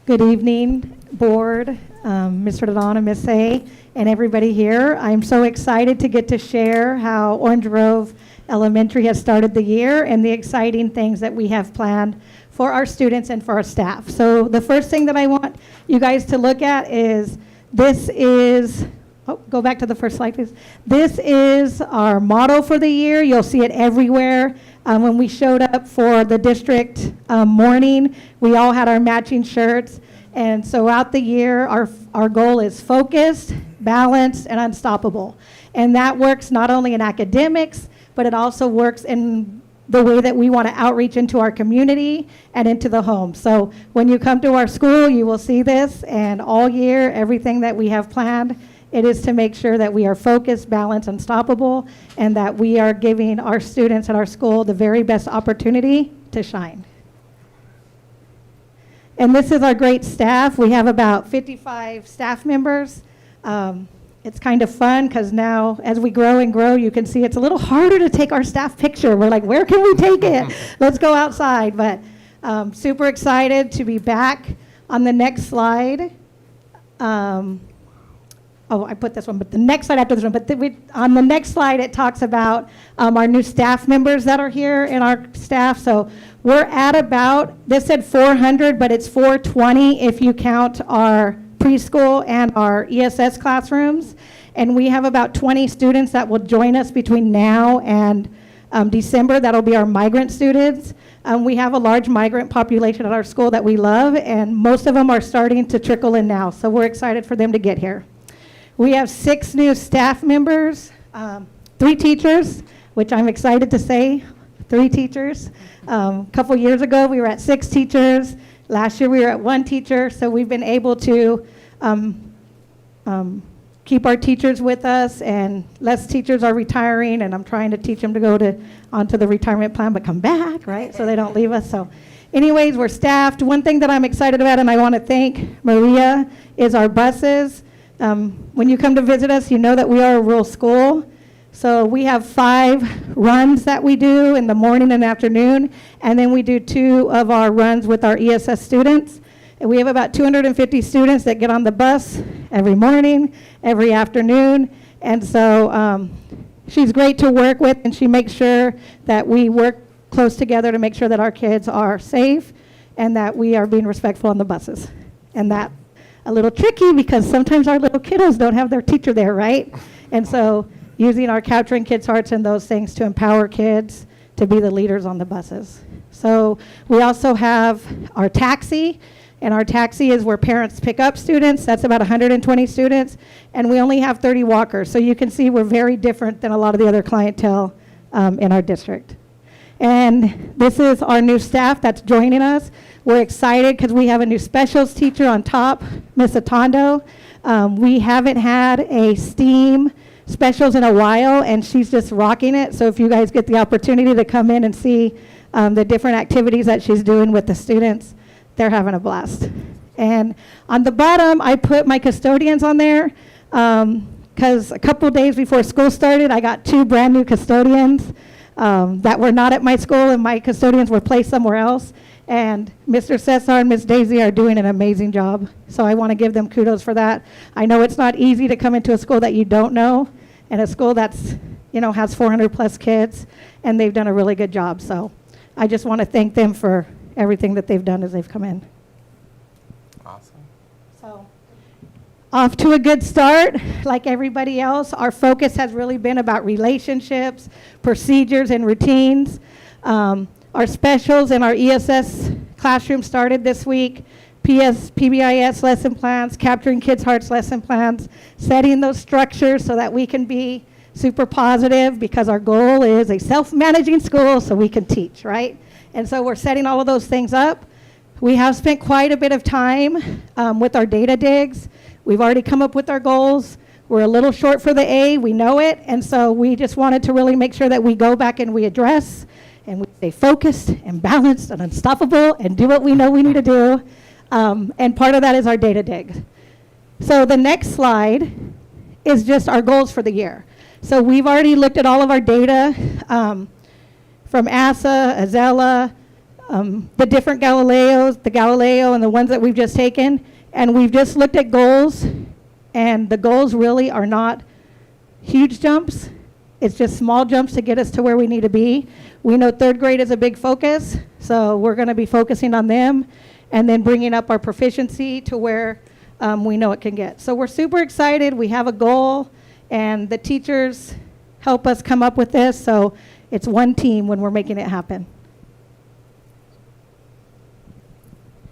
Good evening, Board, Mr. Delon and Ms. A, and everybody here. I'm so excited to get to share how Orange Grove Elementary has started the year and the exciting things that we have planned for our students and for our staff. So the first thing that I want you guys to look at is go back to the first slide, please. This is our motto for the year. You'll see it everywhere. When we showed up for the district morning, we all had our matching shirts. And so throughout the year, our goal is focused, balanced, and unstoppable. And that works not only in academics, but it also works in the way that we want to outreach into our community and into the home. So when you come to our school, you will see this, and all year, everything that we have planned, it is to make sure that we are focused, balanced, unstoppable, and that we are giving our students at our school the very best opportunity to shine. And this is our great staff. We have about 55 staff members. It's kind of fun because now as we grow and grow, you can see it's a little harder to take our staff picture. We're like, where can we take it? Let's go outside. But super excited to be back. On the next slide, I put this one, but the next slide after this one. But on the next slide, it talks about our new staff members that are here in our staff. So we're at about, this said 400, but it's 420 if you count our preschool and our ESS classrooms. And we have about 20 students that will join us between now and December. That'll be our migrant students. We have a large migrant population at our school that we love, and most of them are starting to trickle in now. So we're excited for them to get here. We have 6 new staff members, 3 teachers, which I'm excited to say, 3 teachers. A couple years ago, we were at 6 teachers. Last year, we were at 1 teacher. So we've been able to keep our teachers with us, and less teachers are retiring, and I'm trying to teach them to go onto the retirement plan, but come back, right? So they don't leave us. So anyways, we're staffed. One thing that I'm excited about, and I want to thank Maria, is our buses. When you come to visit us, you know that we are a rural school. So we have 5 runs that we do in the morning and afternoon, and then we do 2 of our runs with our ESS students. And we have about 250 students that get on the bus every morning, every afternoon. And so she's great to work with, and she makes sure that we work close together to make sure that our kids are safe and that we are being respectful on the buses. And that a little tricky because sometimes our little kiddos don't have their teacher there, right? And so using our Capturing Kids' Hearts and those things to empower kids to be the leaders on the buses. So we also have our taxi, and our taxi is where parents pick up students. That's about 120 students, and we only have 30 walkers. So you can see we're very different than a lot of the other clientele in our district. And this is our new staff that's joining us. We're excited because we have a new specials teacher on top, Miss Atondo. We haven't had a STEAM specials in a while, and she's just rocking it. So if you guys get the opportunity to come in and see the different activities that she's doing with the students, they're having a blast. And on the bottom, I put my custodians on there because a couple days before school started, I got 2 brand new custodians that were not at my school, and my custodians were placed somewhere else. And Mr. Cesar and Miss Daisy are doing an amazing job. So I want to give them kudos for that. I know it's not easy to come into a school that you don't know, and a school that's, has 400 plus kids, and they've done a really good job. So I just want to thank them for everything that they've done as they've come in. Awesome. So off to a good start. Like everybody else, our focus has really been about relationships, procedures, and routines. Our specials and our ESS classroom started this week. PBIS lesson plans, Capturing Kids' Hearts lesson plans, setting those structures so that we can be super positive, because our goal is a self-managing school so we can teach, right? And so we're setting all of those things up. We have spent quite a bit of time with our data digs. We've already come up with our goals. We're a little short for the A, we know it, and so we just wanted to really make sure that we go back and we address and we stay focused and balanced and unstoppable and do what we know we need to do. And part of that is our data dig. So the next slide is just our goals for the year. So we've already looked at all of our data from ASA, Azella, the different Galileos, the Galileo and the ones that we've just taken. And we've just looked at goals, and the goals really are not huge jumps. It's just small jumps to get us to where we need to be. We know 3rd grade is a big focus, so we're going to be focusing on them and then bringing up our proficiency to where we know it can get. So we're super excited. We have a goal, and the teachers help us come up with this, so it's one team when we're making it happen.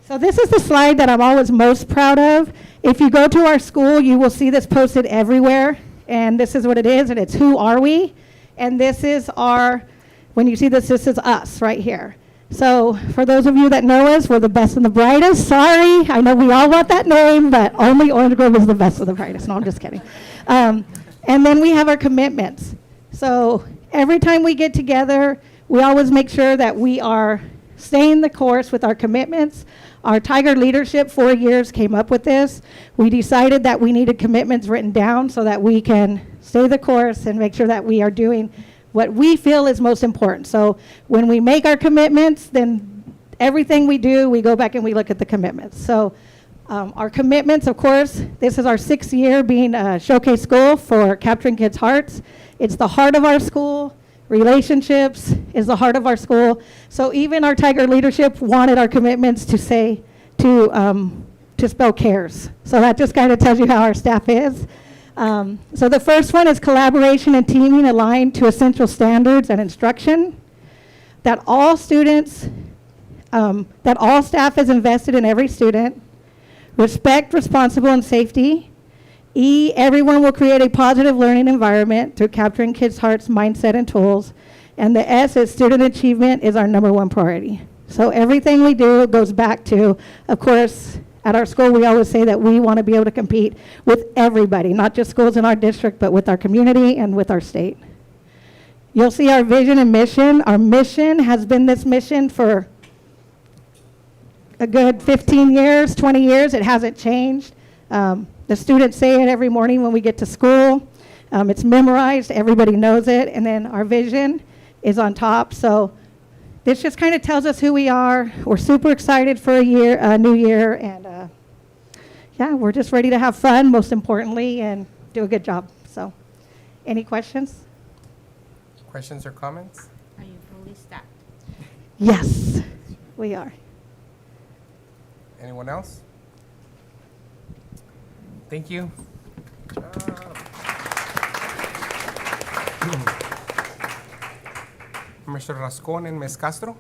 So this is the slide that I'm always most proud of. If you go to our school, you will see this posted everywhere, and this is what it is, and it's who are we? And this is our, when you see this is us right here. So for those of you that know us, we're the best and the brightest. Sorry, I know we all want that name, but only Orange Grove is the best and the brightest. No, I'm just kidding. And then we have our commitments. So every time we get together, we always make sure that we are staying the course with our commitments. Our Tiger Leadership 4 years came up with this. We decided that we needed commitments written down so that we can stay the course and make sure that we are doing what we feel is most important. So when we make our commitments, then everything we do, we go back and we look at the commitments. So our commitments, of course, this is our 6th year being a showcase school for Capturing Kids' Hearts. It's the heart of our school. Relationships is the heart of our school. So even our Tiger Leadership wanted our commitments to say, to spell cares. So that just kind of tells you how our staff is. So the first one is collaboration and teaming aligned to essential standards and instruction. That all students, that all staff is invested in every student. Respect, responsible, and safety. E, everyone will create a positive learning environment through Capturing Kids' Hearts mindset and tools. And the S is student achievement is our #1 priority. So everything we do goes back to, of course, at our school, we always say that we want to be able to compete with everybody, not just schools in our district, but with our community and with our state. You'll see our vision and mission. Our mission has been this mission for a good 15 years, 20 years. It hasn't changed. The students say it every morning when we get to school. It's memorized. Everybody knows it. And then our vision is on top. So this just kind of tells us who we are. We're super excited for a new year, and yeah, we're just ready to have fun, most importantly, and do a good job. So, any questions? Questions or comments? Are you fully staffed? Yes, we are. Anyone else? Thank you. Mr. Rascon and Ms. Castro?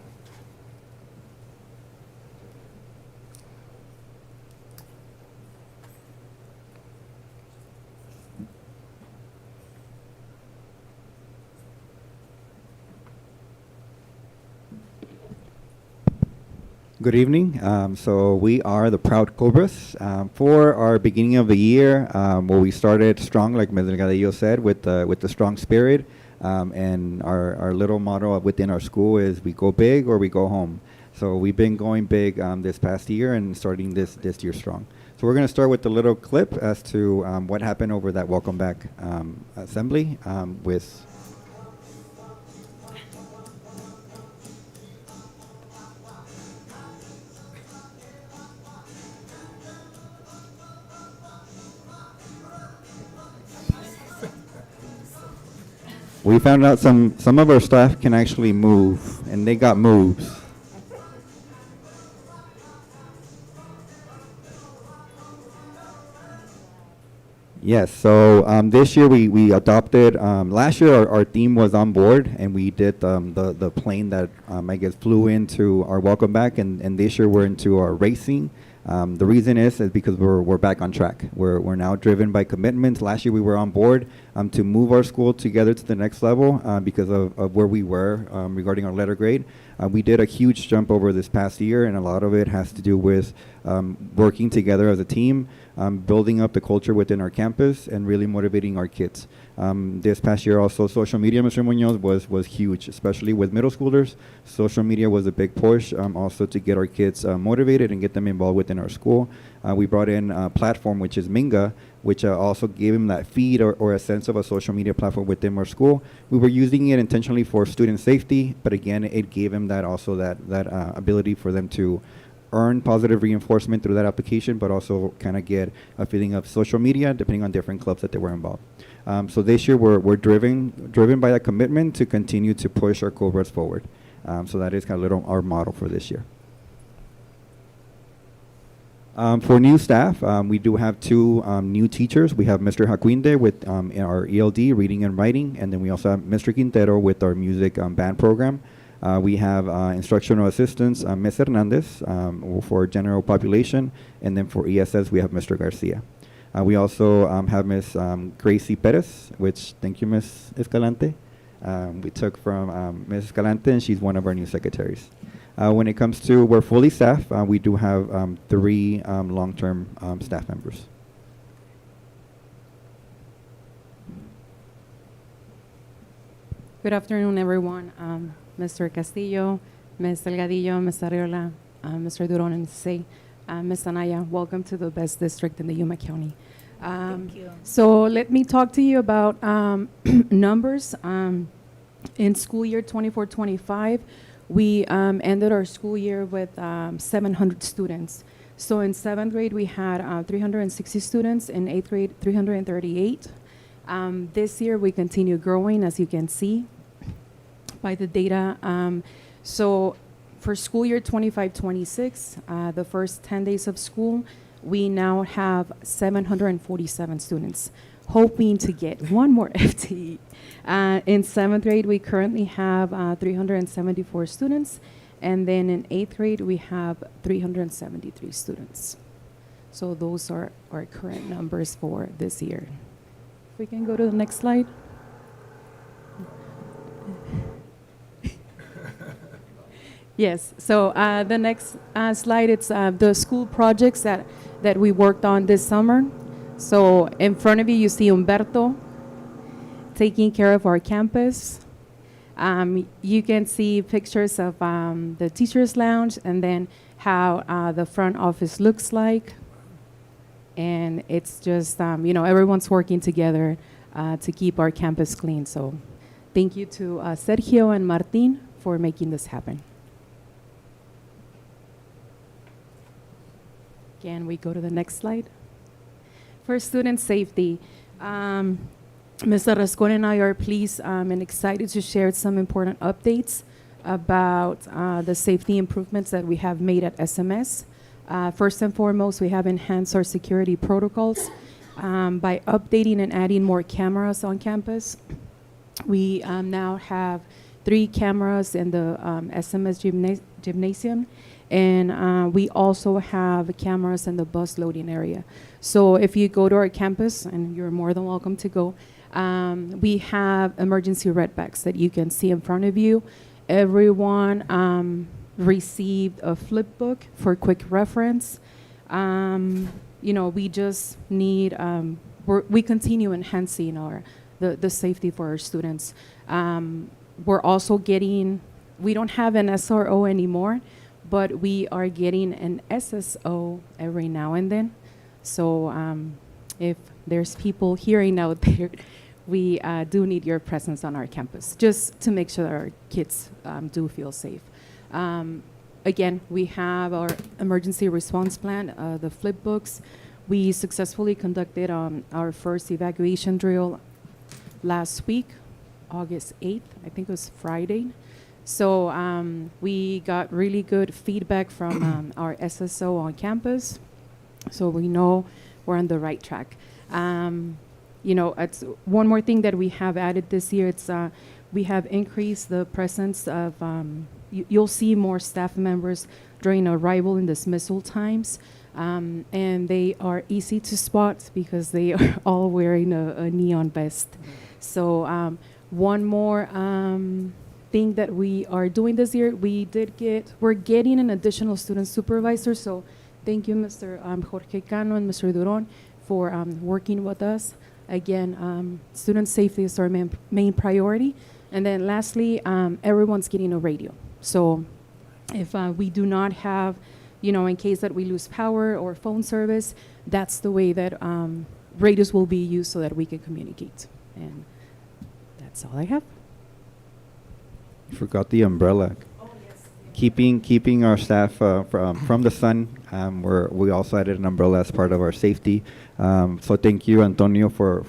Good evening. So we are the Proud Cobras. For our beginning of the year, well, we started strong, like Ms. Delgadillo said, with the strong spirit. And our little motto within our school is we go big or we go home. So we've been going big this past year and starting this year strong. So we're going to start with a little clip as to what happened over that Welcome Back assembly with. We found out some of our staff can actually move, and they got moves. Yes, so this year we adopted, last year our theme was on board, and we did the plane that I guess flew into our Welcome Back, and this year we're into our racing. The reason is because we're back on track. We're now driven by commitments. Last year we were on board to move our school together to the next level because of where we were regarding our letter grade. We did a huge jump over this past year, and a lot of it has to do with working together as a team, building up the culture within our campus, and really motivating our kids. This past year also, social media, Mr. Munoz, was huge, especially with middle schoolers. Social media was a big push also to get our kids motivated and get them involved within our school. We brought in a platform, which is Minga, which also gave them that feed or a sense of a social media platform within our school. We were using it intentionally for student safety, but again, it gave them that ability for them to earn positive reinforcement through that application, but also kind of get a feeling of social media depending on different clubs that they were involved. So this year we're driven by that commitment to continue to push our Cobras forward. So that is kind of our model for this year. For new staff, we do have two new teachers. We have Mr. Jacuinde with in our ELD, reading and writing, and then we also have Mr. Quintero with our music band program. We have instructional assistants, Ms. Hernandez for general population, and then for ESS we have Mr. Garcia. We also have Ms. Gracie Perez, which, thank you, Ms. Escalante. We took from Ms. Escalante, and she's one of our new secretaries. When it comes to we're fully staffed, we do have 3 long-term staff members. Good afternoon, everyone. Mr. Castillo, Ms. Delgadillo, Ms. Arreola, Mr. Duron, and Say, Ms. Anaya, welcome to the best district in the Yuma County. Thank you. So let me talk to you about numbers. In school year 24-25, we ended our school year with 700 students. So in 7th grade, we had 360 students. In 8th grade, 338. This year, we continue growing, as you can see by the data. So for school year 25-26, the first 10 days of school, we now have 747 students, hoping to get one more FTE. In 7th grade, we currently have 374 students, and then in 8th grade, we have 373 students. So those are our current numbers for this year. If we can go to the next slide. Yes, so the next slide, it's the school projects that we worked on this summer. So in front of you, you see Humberto taking care of our campus. You can see pictures of the teacher's lounge and then how the front office looks like. And it's just, everyone's working together to keep our campus clean. So thank you to Sergio and Martin for making this happen. Can we go to the next slide? For student safety, Mr. Rascon and I are pleased and excited to share some important updates about the safety improvements that we have made at SMS. First and foremost, we have enhanced our security protocols by updating and adding more cameras on campus. We now have 3 cameras in the SMS gymnasium, and we also have cameras in the bus loading area. So if you go to our campus, and you're more than welcome to go, we have emergency red bags that you can see in front of you. Everyone received a flip book for quick reference. You know, we just need, we continue enhancing the safety for our students. We're also getting, we don't have an SRO anymore, but we are getting an SSO every now and then. So if there's people hearing out there, we do need your presence on our campus, just to make sure that our kids do feel safe. Again, we have our emergency response plan, the flip books. We successfully conducted our first evacuation drill last week, August 8th, I think it was Friday. So we got really good feedback from our SSO on campus. So we know we're on the right track. You know, it's one more thing that we have added this year. It's we have increased the presence of, you'll see more staff members during arrival and dismissal times. And they are easy to spot because they are all wearing a neon vest. So one more thing that we are doing this year, we're getting an additional student supervisor. So thank you, Mr. Jorge Cano and Mr. Duron, for working with us. Again, student safety is our main priority. And then lastly, everyone's getting a radio. So if we do not have, you know, in case that we lose power or phone service, that's the way that radios will be used so that we can communicate. And that's all I have. You forgot the umbrella. Oh, yes. Keeping our staff from the sun. We also added an umbrella as part of our safety. So thank you, Antonio, for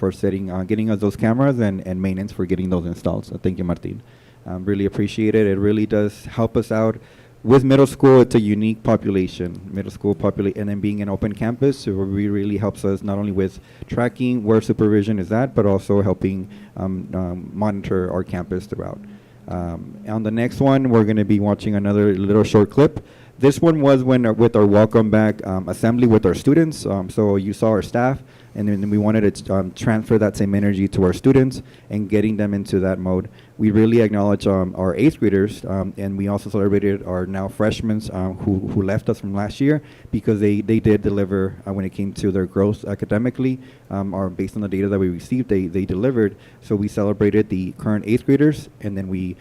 getting us those cameras, and maintenance for getting those installed. So thank you, Martin. Really appreciate it. It really does help us out. With middle school, it's a unique population, and then being an open campus, so it really helps us not only with tracking where supervision is at, but also helping monitor our campus throughout. On the next one, we're going to be watching another little short clip. This one was with our welcome back assembly with our students. So you saw our staff, and then we wanted to transfer that same energy to our students and getting them into that mode. We really acknowledge our 8th graders, and we also celebrated our now freshmen who left us from last year, because they did deliver when it came to their growth academically, or based on the data that we received, they delivered. So we celebrated the current 8th graders, and then we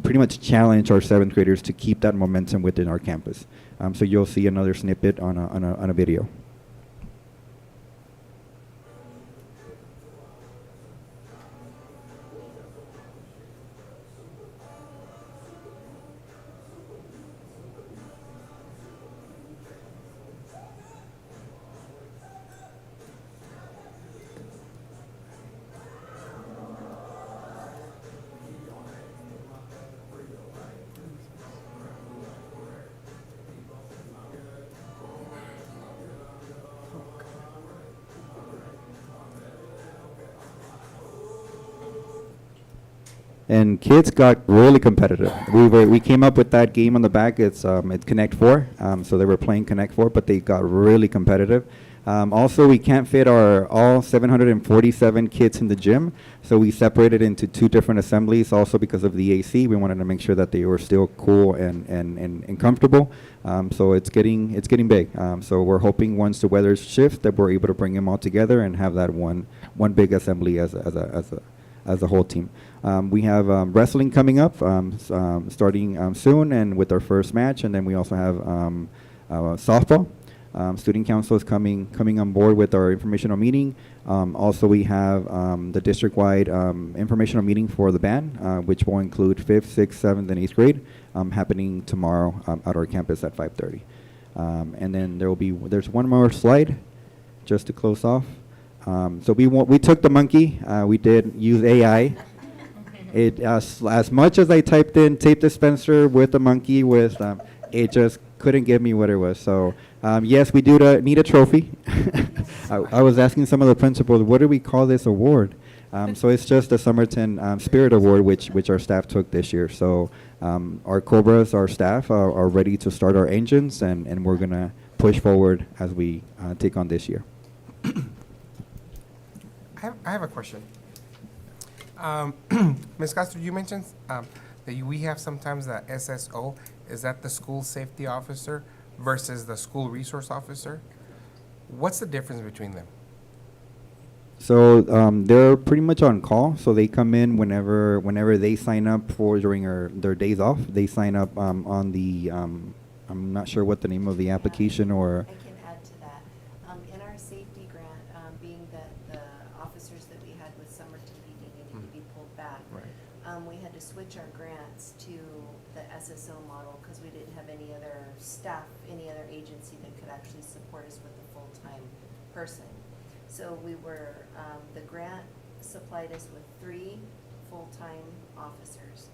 pretty much challenge our 7th graders to keep that momentum within our campus. So you'll see another snippet on a video. And kids got really competitive. We came up with that game on the back. It's Connect 4. So they were playing Connect 4, but they got really competitive. Also, we can't fit all 747 kids in the gym, so we separated into 2 different assemblies. Also, because of the AC, we wanted to make sure that they were still cool and comfortable. So it's getting big. So we're hoping once the weather shifts that we're able to bring them all together and have that one big assembly as a whole team. We have wrestling coming up, starting soon, and with our first match, and then we also have softball. Student council is coming on board with our informational meeting. Also, we have the district-wide informational meeting for the band, which will include 5th, 6th, 7th, and 8th grade, happening tomorrow at our campus at 5:30. And then there's one more slide just to close off. So we took the monkey. We did use AI. As much as I typed in tape dispenser with the monkey, it just couldn't give me what it was. So yes, we do need a trophy. I was asking some of the principals, what do we call this award? So it's just the Somerton Spirit Award, which our staff took this year. So our Cobras, our staff, are ready to start our engines, and we're going to push forward as we take on this year. I have a question. Ms. Castro, you mentioned that we have sometimes the SSO. Is that the school safety officer versus the school resource officer? What's the difference between them? So they're pretty much on call. So they come in whenever they sign up during their days off. They sign up on the I'm not sure what the name of the application or. I can add to that. In our safety grant, being that the officers that we had with Somerton PD needed to be pulled back, we had to switch our grants to the SSO model because we didn't have any other staff, any other agency that could actually support us with a full-time person. So the grant supplied us with 3 full-time officers.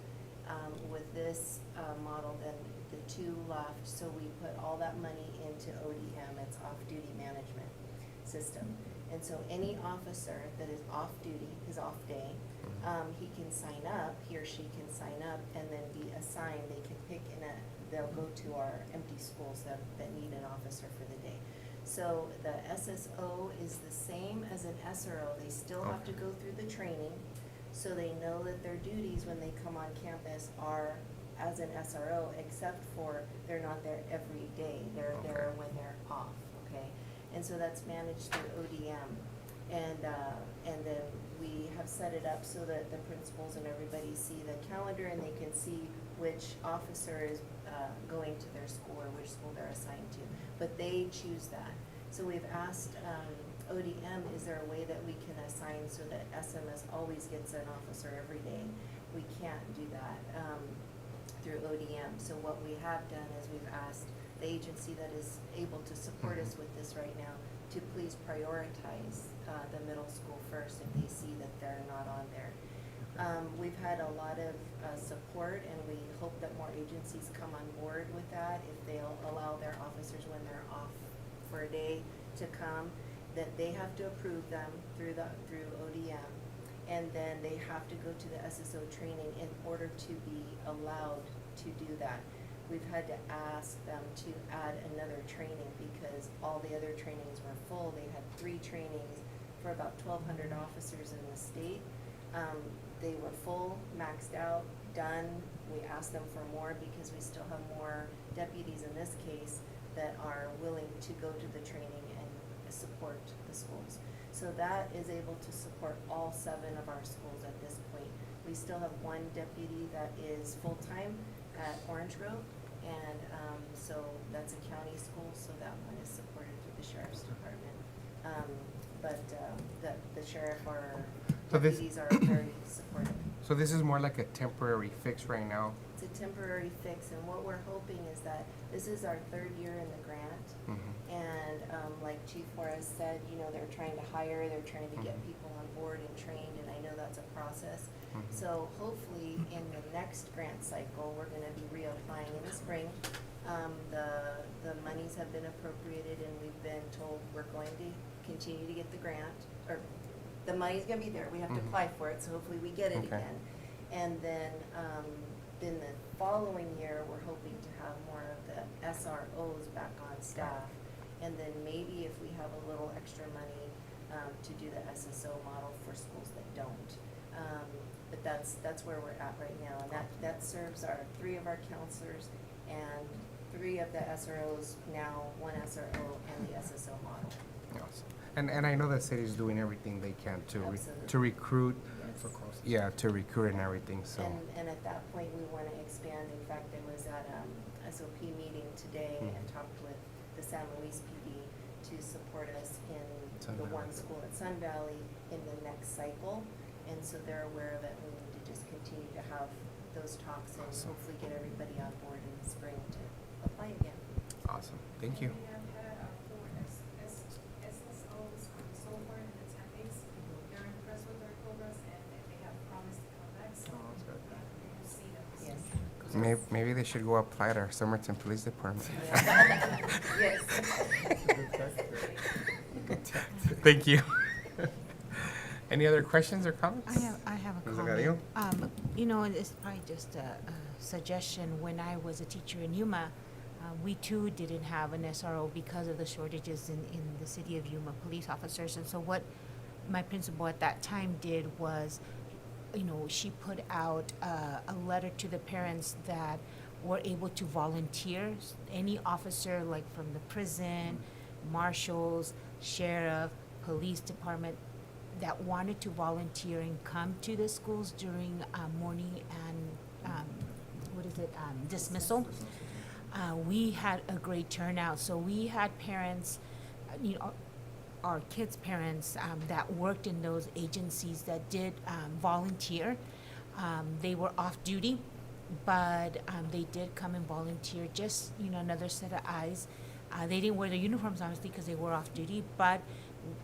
With this model, then the 2 left, so we put all that money into ODM, it's off-duty management system. And so any officer that is off-duty, his off day, he can sign up, he or she can sign up and then be assigned, they can pick they'll go to our empty schools that need an officer for the day. So the SSO is the same as an SRO. They still have to go through the training, so they know that their duties when they come on campus are as an SRO, except for they're not there every day. They're there when they're off, okay? And so that's managed through ODM. And then we have set it up so that the principals and everybody see the calendar and they can see which officer is going to their school or which school they're assigned to. But they choose that. So we've asked ODM, is there a way that we can assign so that SMS always gets an officer every day? We can't do that through ODM. So what we have done is we've asked the agency that is able to support us with this right now to please prioritize the middle school first if they see that they're not on there. We've had a lot of support, and we hope that more agencies come on board with that if they'll allow their officers when they're off for a day to come, that they have to approve them through ODM, and then they have to go to the SSO training in order to be allowed to do that. We've had to ask them to add another training because all the other trainings were full. They had 3 trainings for about 1,200 officers in the state. They were full, maxed out, done. We asked them for more because we still have more deputies in this case that are willing to go to the training and support the schools. So that is able to support all 7 of our schools at this point. We still have 1 deputy that is full-time at Orange Grove, and so that's a county school, so that one is supported through the sheriff's department. But the sheriff, our deputies are very supportive. So this is more like a temporary fix right now? It's a temporary fix, and what we're hoping is that this is our 3rd year in the grant, and like Chief Juarez said, they're trying to hire, they're trying to get people on board and trained, and I know that's a process. So hopefully in the next grant cycle, we're going to be reapplying in the spring. The monies have been appropriated, and we've been told we're going to continue to get the grant, or the money's going to be there. We have to apply for it, so hopefully we get it again. And then the following year, we're hoping to have more of the SROs back on staff. And then maybe if we have a little extra money to do the SSO model for schools that don't. But that's where we're at right now. And that serves 3 of our counselors and 3 of the SROs now, 1 SRO and the SSO model. Awesome. And I know the city is doing everything they can to recruit. Yes. To recruit and everything. So. And at that point, we want to expand. In fact, I was at SOP meeting today and talked with the San Luis PD to support us in the one school at Sun Valley in the next cycle. And so they're aware of it. We need to just continue to have those talks and hopefully get everybody on board in the spring to apply again. Awesome. Thank you. We have had four SSOs so far in the 10 days. They're impressed with our progress and they have promised to come back, so we'll see them. Yes. Maybe they should go apply at our Somerton Police Department. Yes. Thank you. Any other questions or comments? I have a Ms. comment. Delgadillo? You know, it's probably just a suggestion. When I was a teacher in Yuma, we too didn't have an SRO because of the shortages in the city of Yuma police officers. And so what my principal at that time did was, you know, she put out a letter to the parents that were able to volunteer. Any officer, like from the prison, marshals, sheriff, police department, that wanted to volunteer and come to the schools during morning and dismissal. We had a great turnout. So we had parents, you know, our kids' parents that worked in those agencies that did volunteer. They were off duty, but they did come and volunteer, just, you know, another set of eyes. They didn't wear their uniforms, obviously, because they were off duty, but,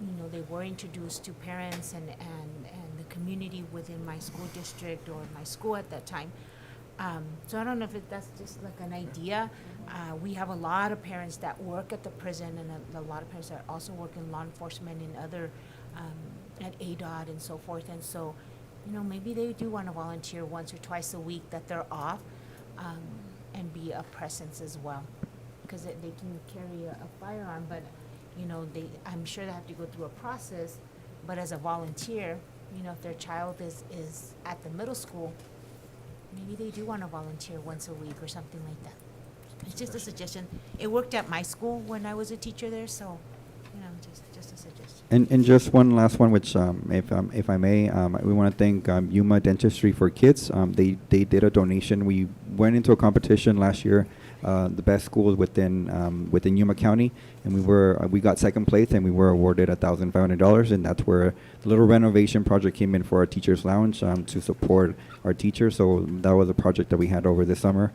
you know, they were introduced to parents and the community within my school district or my school at that time. So I don't know if that's just like an idea. We have a lot of parents that work at the prison and a lot of parents that also work in law enforcement and other, at ADOT and so forth. And so, you know, maybe they do want to volunteer once or twice a week that they're off, and be a presence as well. Because they can carry a firearm, but, you know, I'm sure they have to go through a process. But as a volunteer, you know, if their child is at the middle school, maybe they do want to volunteer once a week or something like that. It's just a suggestion. It worked at my school when I was a teacher there, so, you know, just a suggestion. And just one last one, which, if I may, we want to thank Yuma Dentistry for Kids. They did a donation. We went into a competition last year, the best schools within Yuma County, and we got second place, and we were awarded $1,500, and that's where the little renovation project came in for our teachers' lounge to support our teachers. So that was a project that we had over this summer,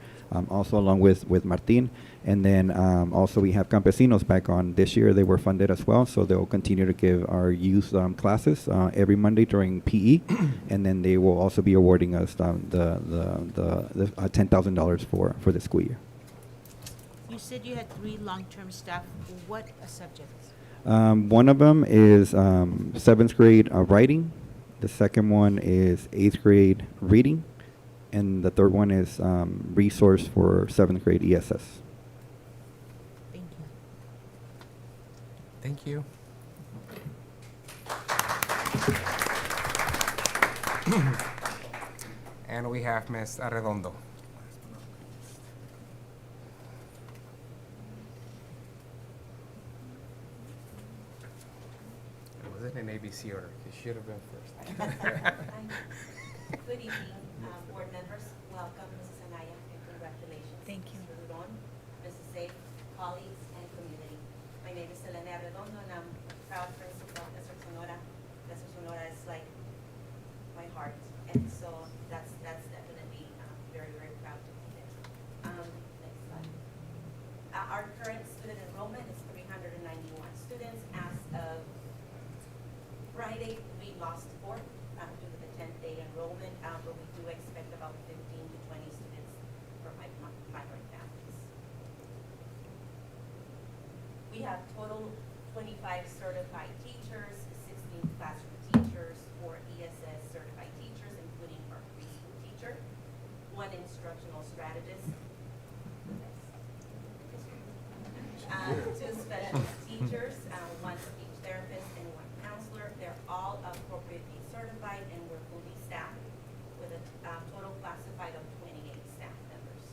also along with Martin. And then also we have Campesinos back on this year. They were funded as well, so they'll continue to give our youth classes every Monday during PE, and then they will also be awarding us the $10,000 for the school year. You said you had 3 long-term staff. What subjects? One of them is 7th grade writing. The second one is 8th grade reading, and the third one is resource for 7th grade ESS. Thank you. Thank you. And we have Ms. Arredondo. It wasn't in ABC order. It should have been first. Good evening, board members. Welcome, Mrs. Anaya, and congratulations. Thank you. Mr. Dudon, Mrs. Safe, colleagues, and community. My name is Selena Redondo, and I'm a proud principal of Desert Sonora. Desert Sonora is like my heart, and so that's definitely very, very proud to be there. Next slide. Our current student enrollment is 391 students. As of Friday, we lost 4 due to the 10th day enrollment, but we do expect about 15 to 20 students for my primary families. We have total 25 certified teachers, 16 classroom teachers, 4 ESS certified teachers, including our preschool teacher, 1 instructional strategist, 2 special teachers, 1 speech therapist, and 1 counselor. They're all appropriately certified, and we're fully staffed with a total classified of 28 staff members.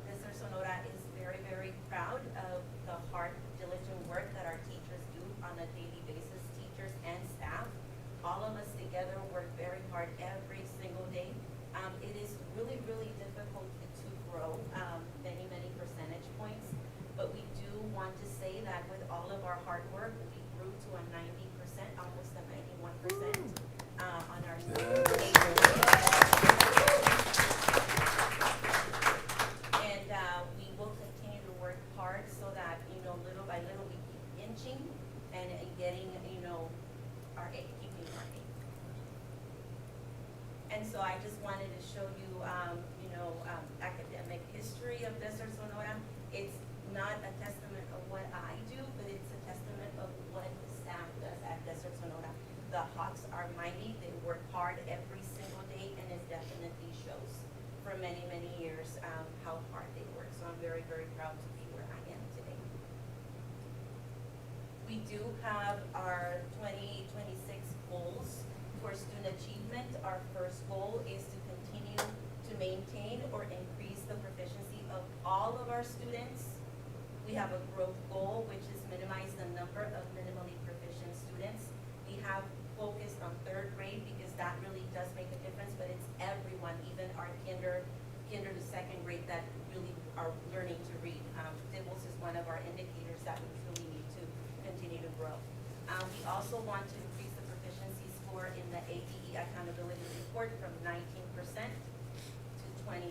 Mr. Sonora is very, very proud of the hard, diligent work that our teachers do on a daily basis, teachers and staff. All of us together work very hard every single day. It is really, really difficult to grow many, many percentage points, but we do want to say that with all of our hard work, we grew to a 90%, almost a 91% on our and we will do have our 2026 goals for student achievement. Our first goal is to continue to maintain or increase the proficiency of all of our students. We have a growth goal, which is minimize the number of minimally proficient students. We have focused on third grade because that really does make a difference, but it's everyone, even our kinder to second grade that really are learning to read. DIBELS is one of our indicators that we truly need to continue to grow. We also want to increase the proficiency score in the APE accountability report from 19% to 22%.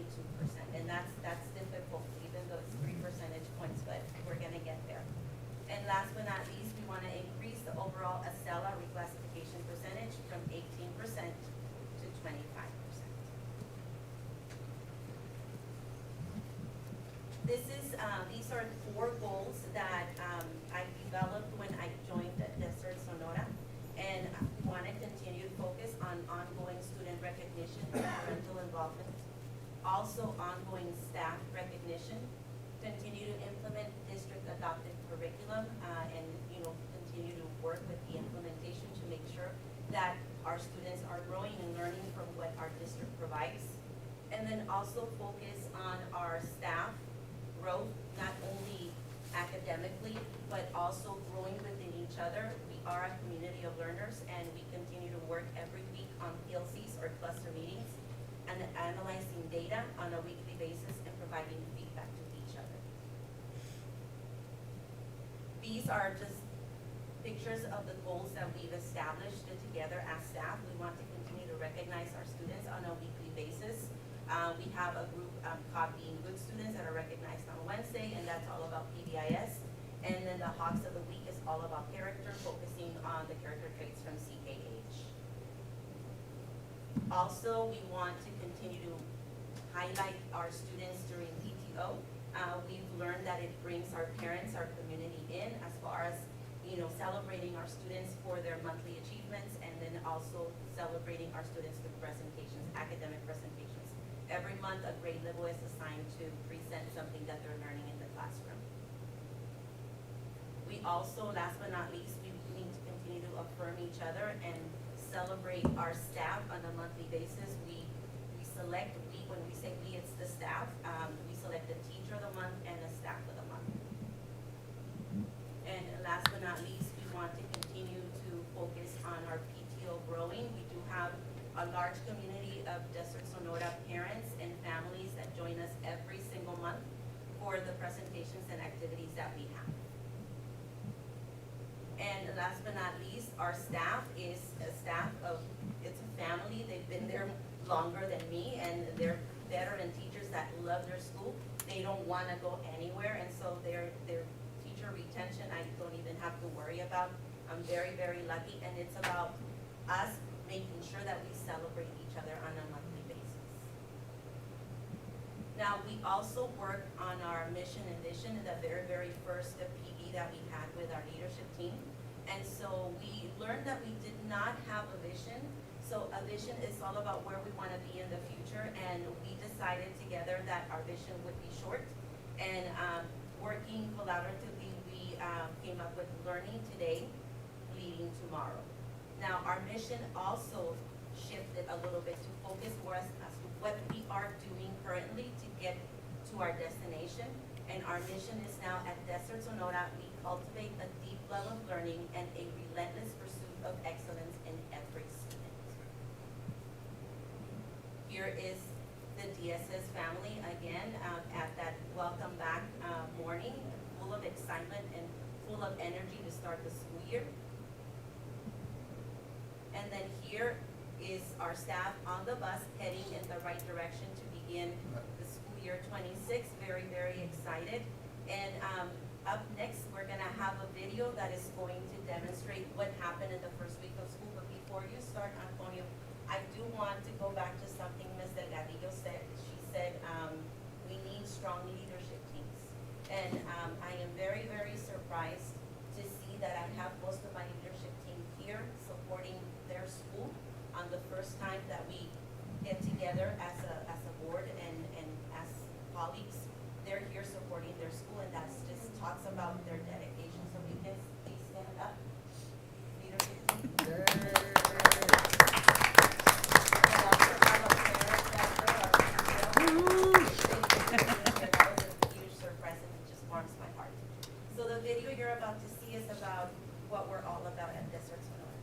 And that's difficult, even though it's 3 percentage points, but we're gonna get there. And last but not least, we wanna increase the overall ACELA reclassification percentage from 18% to 25%. These are 4 goals that I developed when I joined Desert Sonora, and we want to continue to focus on ongoing student recognition and parental involvement, also ongoing staff recognition, continue to implement district adopted curriculum, and continue to work with the implementation to make sure that our students are growing and learning from what our district provides, and then also focus on our staff growth, not only academically, but also growing within each other. We are a community of learners, and we continue to work every week on PLCs or cluster meetings and analyzing data on a weekly basis and providing feedback to each other. These are just pictures of the goals that we've established together as staff. We want to continue to recognize our students on a weekly basis. We have a group called Being Good Students that are recognized on Wednesday, and that's all about PBIS. And then the Hawks of the Week is all about character, focusing on the character traits from CKH. Also, we want to continue to highlight our students during PTO. We've learned that it brings our parents, our community in as far as celebrating our students for their monthly achievements, and then also celebrating our students with presentations, academic presentations. Every month, a grade level is assigned to present something that they're learning in the classroom. We also, last but not least, we need to continue to affirm each other and celebrate our staff on a monthly basis. We select, when we say we, it's the staff. We select the teacher of the month and the staff of the month. And last but not least, we want to continue to focus on our PTO growing. We do have a large community of Desert Sonora parents and families that join us every single month for the presentations and activities that we have. And last but not least, our staff is a staff of, it's a family. They've been there longer than me, and they're veteran teachers that love their school. They don't want to go anywhere, and so their teacher retention, I don't even have to worry about. I'm very, very lucky, and it's about us making sure that we celebrate each other on a monthly basis. Now, we also work on our mission and vision in the very, very first PD that we had with our leadership team. And so we learned that we did not have a vision. So a vision is all about where we want to be in the future, and we decided together that our vision would be short. And working collaboratively, we came up with learning today, leading tomorrow. Now, our mission also shifted a little bit to focus more as to what we are doing currently to get to our destination. And our mission is now at Desert Sonora, we cultivate a deep love of learning and a relentless pursuit of excellence in every student. Here is the DSS family again at that welcome back morning, full of excitement and full of energy to start the school year. And then here is our staff on the bus heading in the right direction to begin the school year 26. Very, very excited. And up next, we're gonna have a video that is going to demonstrate what happened in the first week of school. But before you start, Antonio, I do want to go back to something Ms. Delgadillo said. She said, we need strong leadership teams. And I am very, very surprised to see that I have most of my leadership team here supporting their school on the first time that we get together as a board and as colleagues. They're here supporting their school, and that's just talks about their dedication. So we can please stand up. Leadership team. Huge surprise, and it just warms my heart. So the video you're about to see is about what we're all about at Desert Sonora.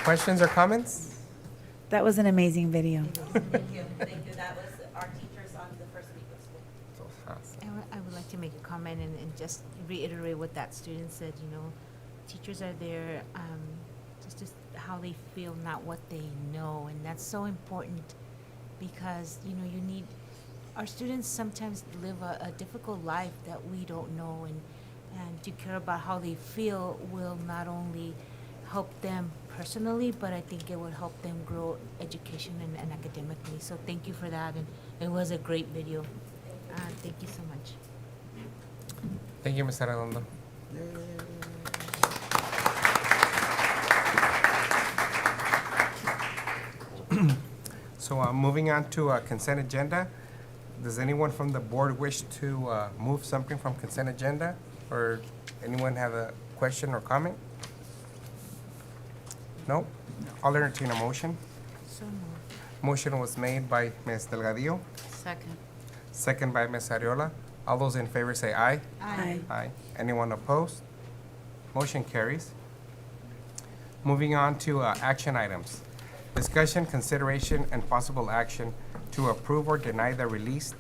Questions or comments? That was an amazing video. Thank you, thank you. That was our teachers on the first week of school. I would like to make a comment and just reiterate what that student said, you know. Teachers are there just how they feel, not what they know. And that's so important because, you know, you need, our students sometimes live a difficult life that we don't know. And to care about how they feel will not only help them personally, but I think it would help them grow education and academically. So thank you for that, and it was a great video. Thank you so much. Thank you, Ms. Arredondo. So moving on to consent agenda. Does anyone from the board wish to move something from consent agenda? Or anyone have a question or comment? No? I'll entertain a motion. So moved. Motion was made by Ms. Delgadillo, Second. second by Ms. Arreola. All those in favor say aye. Aye. Aye. Anyone opposed? Motion carries. Moving on to action items. Discussion, consideration, and possible action to approve or deny the released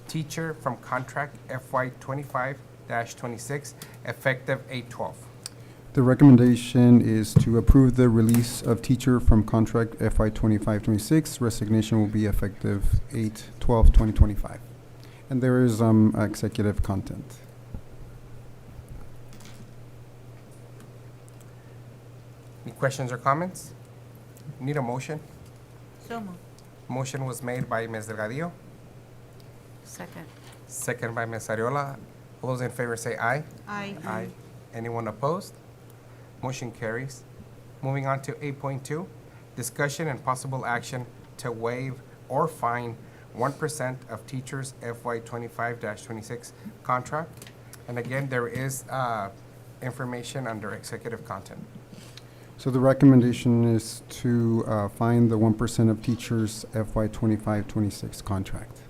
teacher from contract FY 25-26 effective 8/12. The recommendation is to approve the release of teacher from contract FY 25-26. Resignation will be effective 8/12/2025. And there is executive content. Any questions or comments? Need a motion? So moved. Motion was made by Ms. Delgadillo, Second. second by Ms. Arreola. All those in favor say aye. Aye. Aye. Anyone opposed? Motion carries. Moving on to 8.2, discussion and possible action to waive or fine 1% of teachers' FY 25-26 contract. And again, there is information under executive content. So the recommendation is to find the 1% of teachers' FY 25-26 contract.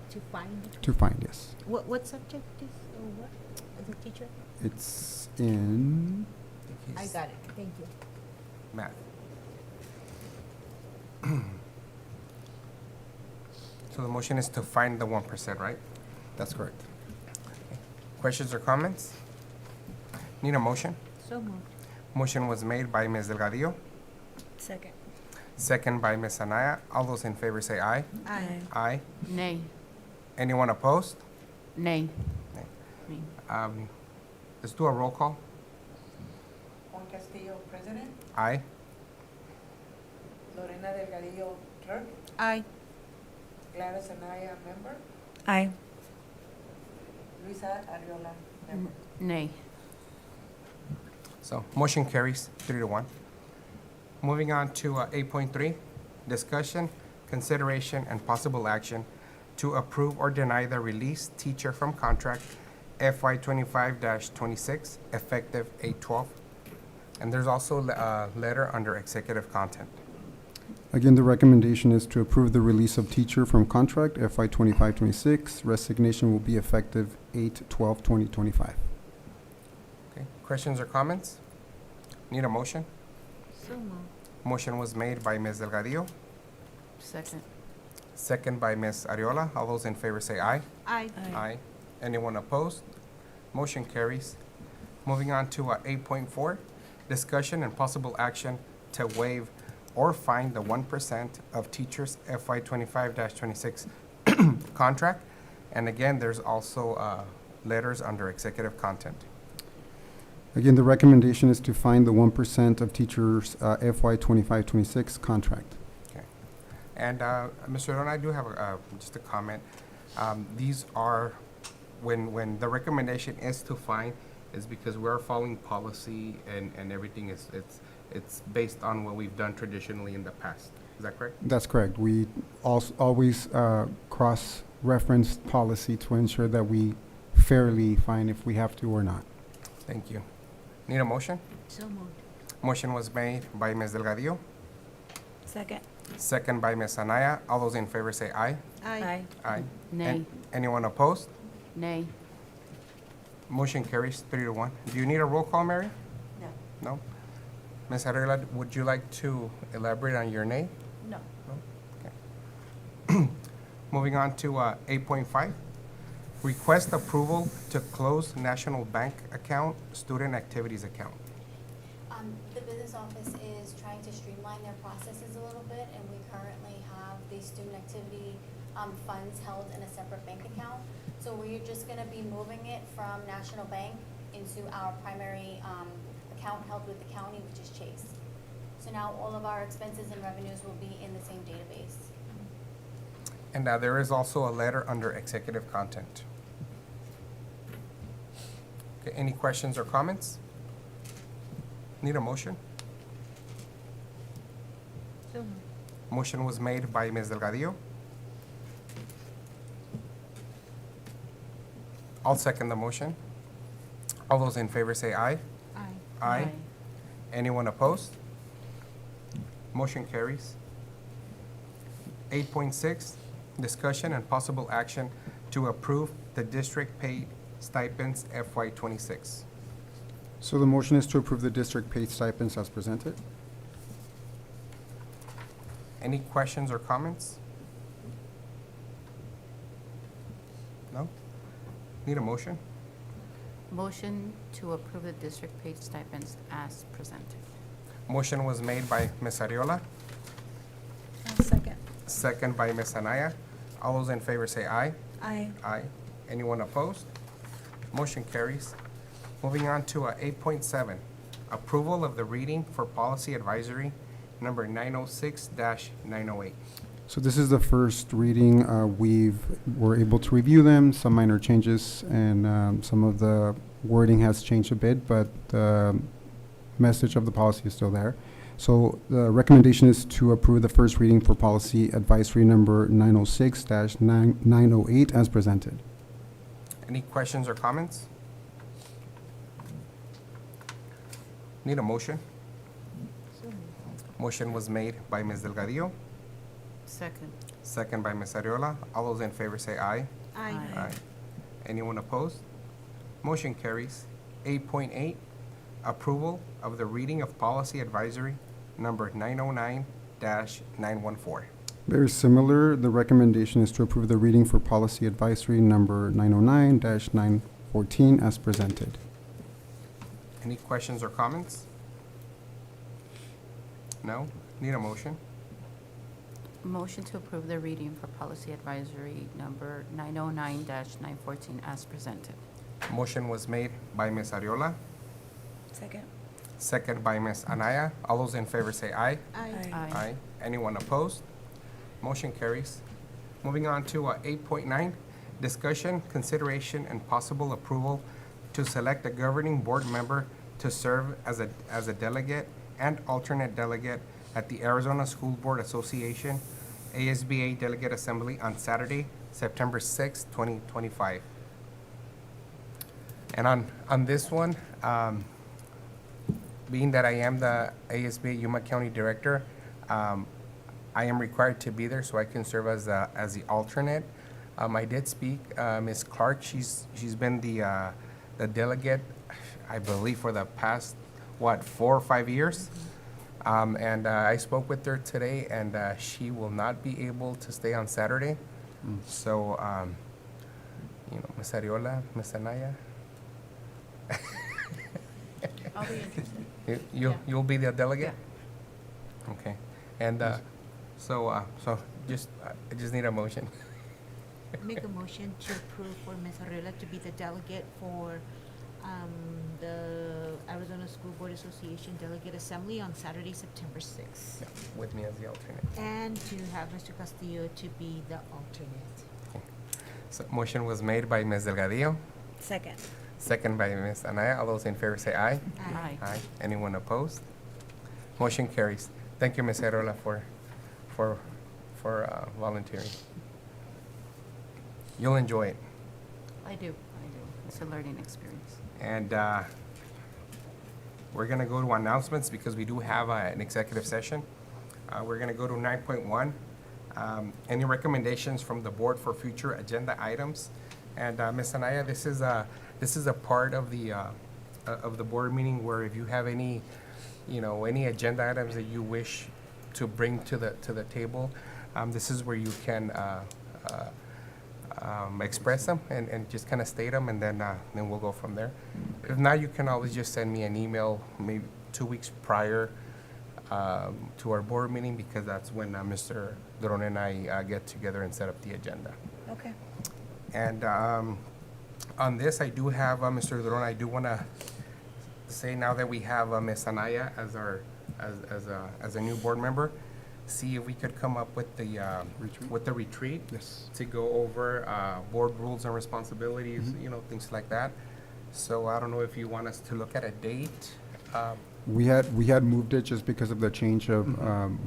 To find? To find, yes. What subject is, or what, as a teacher? It's in, I got it, thank you. Math. So the motion is to find the 1%, right? that's correct. Questions or comments? Need a motion? So moved. Motion was made by Ms. Delgadillo, Second. second by Ms. Anaya. All those in favor say aye. Aye. Aye. Nay. Anyone opposed? Nay. Me. Let's do a roll call. Juan Castillo, President. Aye. Lorena Delgadillo, Clerk. Aye. Gladys Anaya, Member. Aye. Luisa Arriola, Member. Nay. So motion carries 3-1. Moving on to 8.3, discussion, consideration, and possible action to approve or deny the release teacher from contract FY 25-26 effective 8/12. And there's also a letter under executive content. Again, the recommendation is to approve the release of teacher from contract FY 25-26. Resignation will be effective 8/12/2025. Okay, questions or comments? Need a motion? So moved. Motion was made by Ms. Delgadillo, Second. second by Ms. Arriola. All those in favor say aye. Aye. Aye. Anyone opposed? Motion carries. Moving on to 8.4, discussion and possible action to waive or fine the 1% of teachers' FY 25-26 contract. And again, there's also letters under executive content. Again, the recommendation is to find the 1% of teachers' FY 25-26 contract. Okay. And Mr. Ron, I do have just a comment. These are, when the recommendation is to fine, is because we're following policy and everything it's based on what we've done traditionally in the past. Is that correct? That's correct. We always cross-reference policy to ensure that we fairly fine if we have to or not. Thank you. Need a motion? So moved. Motion was made by Ms. Delgadillo, Second. second by Ms. Anaya. All those in favor say aye. Aye. Aye. Nay. Anyone opposed? Nay. Motion carries 3-1. Do you need a roll call, Mary? No. No? Ms. Arriola, would you like to elaborate on your nay? No. Okay. Moving on to 8.5, request approval to close National Bank account, student activities account. The business office is trying to streamline their processes a little bit, and we currently have the student activity funds held in a separate bank account. So we're just gonna be moving it from National Bank into our primary account held with the county, which is Chase. So now all of our expenses and revenues will be in the same database. And there is also a letter under executive content. Okay, any questions or comments? Need a motion? So moved. Motion was made by Ms. Delgadillo. I'll second the motion. All those in favor say aye. Aye. Aye. Anyone opposed? Motion carries. 8.6, discussion and possible action to approve the district paid stipends FY 26. So the motion is to approve the district paid stipends as presented. Any questions or comments? No? Need a motion? Motion to approve the district paid stipends as presented. Motion was made by Ms. Arriola, Second. second by Ms. Anaya. All those in favor say aye. Aye. Aye. Anyone opposed? Motion carries. Moving on to 8.7, approval of the reading for policy advisory number 906-908. So this is the first reading. We're able to review them, some minor changes, and some of the wording has changed a bit, but the message of the policy is still there. So the recommendation is to approve the first reading for policy advisory number 906-908 as presented. Any questions or comments? Need a motion? Motion was made by Ms. Delgadillo, Second. second by Ms. Arriola. All those in favor say aye. Aye. Aye. Anyone opposed? Motion carries. 8.8, approval of the reading of policy advisory number 909-914. Very similar. The recommendation is to approve the reading for policy advisory number 909-914 as presented. Any questions or comments? No? Need a motion? Motion to approve the reading for policy advisory number 909-914 as presented. Motion was made by Ms. Ariola, Second. second by Ms. Anaya. All those in favor say aye. Aye. Anyone opposed? Motion carries. Moving on to 8.9, discussion, consideration, and possible approval to select a governing board member to serve as a delegate and alternate delegate at the Arizona School Board Association ASBA Delegate Assembly on Saturday, September 6, 2025. And on this one, being that I am the ASBA Yuma County Director, I am required to be there so I can serve as the alternate. I did speak, Ms. Clark, she's been the delegate, I believe, for the past, 4 or 5 years? And I spoke with her today, and she will not be able to stay on Saturday. So, Ms. Ariola, Ms. Anaya, I'll be interested. you'll be the delegate? Okay. And so I just need a motion. Make a motion to approve for Ms. Arreola to be the delegate for the Arizona School Board Association Delegate Assembly on Saturday, September 6th. With me as the alternate. And to have Mr. Castillo to be the alternate. So motion was made by Ms. Delgadillo, Second. second by Ms. Anaya. All those in favor say aye. Aye. Aye. Anyone opposed? Motion carries. Thank you, Ms. Arreola, for volunteering. You'll enjoy it. I do. It's a learning experience. And we're going to go to announcements because we do have an executive session. We're going to go to 9.1. Any recommendations from the board for future agenda items? And Ms. Anaya, this is a part of the board meeting where if you have any agenda items that you wish to bring to the table, this is where you can express them and just kind of state them, and then we'll go from there. If not, you can always just send me an email maybe 2 weeks prior to our board meeting, because that's when Mr. Duron and I get together and set up the agenda. Okay. And on this, I do have, Mr. Duron, I do want to say, now that we have Ms. Anaya as a new board member, see if we could come up with the retreat. Yes. To go over board rules and responsibilities, things like that. So I don't know if you want us to look at a date. We had moved it just because of the change of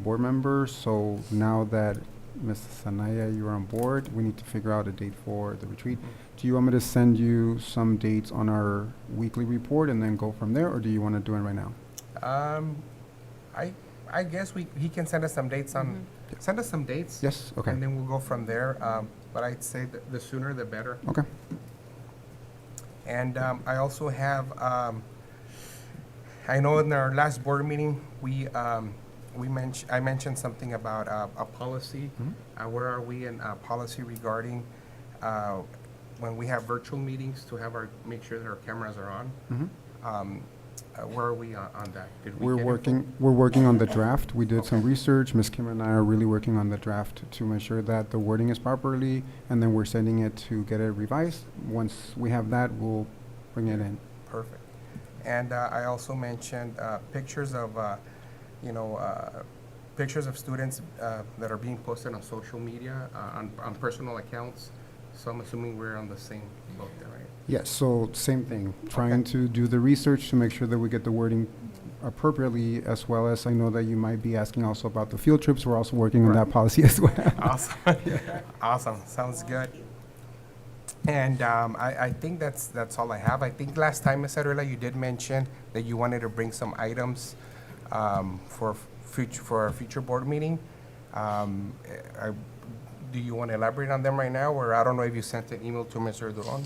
board members. So now that Ms. Sanaya, you're on board, we need to figure out a date for the retreat. Do you want me to send you some dates on our weekly report and then go from there, or do you want to do it right now? I guess he can send us some dates on. Send us some dates. Yes. Okay. And then we'll go from there. But I'd say the sooner the better. Okay. And I also have. I know in our last board meeting I mentioned something about a policy. Where are we in policy regarding when we have virtual meetings to make sure that our cameras are on? Where are we on that? We're working on the draft. We did some research. Ms. Kim and I are really working on the draft to make sure that the wording is properly, and then we're sending it to get it revised. Once we have that, we'll bring it in. Perfect. And I also mentioned pictures of students that are being posted on social media on personal accounts. So I'm assuming we're on the same boat there, right? Yes, so same thing, trying to do the research to make sure that we get the wording appropriately, as well as I know that you might be asking also about the field trips. We're also working on that policy as well. Awesome. Awesome. Sounds good. And I think that's all I have. I think last time, Ms. Arreola, you did mention that you wanted to bring some items for our future board meeting. Do you want to elaborate on them right now, or I don't know if you sent an email to Mr. Duron?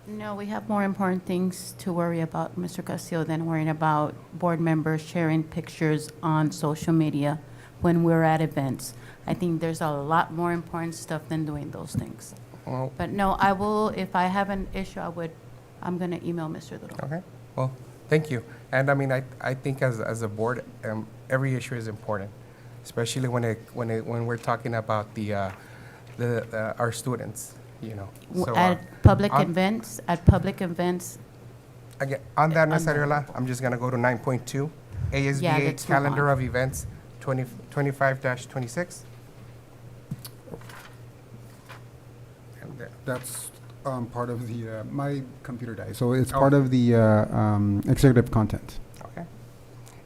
No, we have more important things to worry about, Mr. Castillo, than worrying about board members sharing pictures on social media when we're at events. I think there's a lot more important stuff than doing those things. Well, But no, I will, if I have an issue, I'm going to email Mr. Duron. okay. Well, thank you. And I mean, I think as a board, every issue is important, especially when we're talking about our students. you know. W- So, At public on- events, Again, on that, Ms. on the- Ariola, I'm just gonna go to 9.2, Yeah, ASBA let's move Calendar on. of Events 25-26. And That's part of the, my computer died, so it's Oh. part of the executive content. Okay.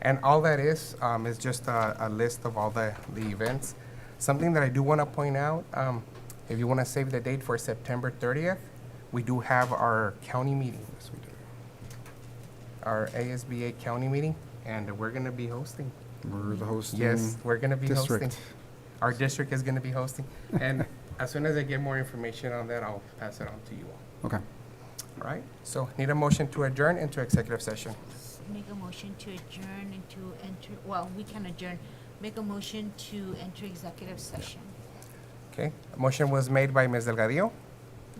And all that is just a list of all the events. Something that I do want to point out, if you want to save the date for September 30th, we do have our county meeting. Yes, we do. Our ASBA county meeting, and we're going to be hosting. We're the hosting Yes, we're going to be district. hosting. Our district is going to be hosting. And as soon as I get more information on that, I'll pass it on to you all. Okay. All right? So need a motion to adjourn into executive session. Make a motion to adjourn and to enter, well, we can adjourn. Make a motion to enter executive session. Okay, a motion was made by Ms. Delgadillo,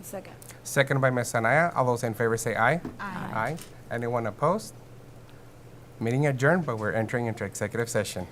Second. second by Ms. Anaya. All those in favor say aye. Aye. Aye. Anyone opposed? Meeting adjourned, but we're entering into executive session.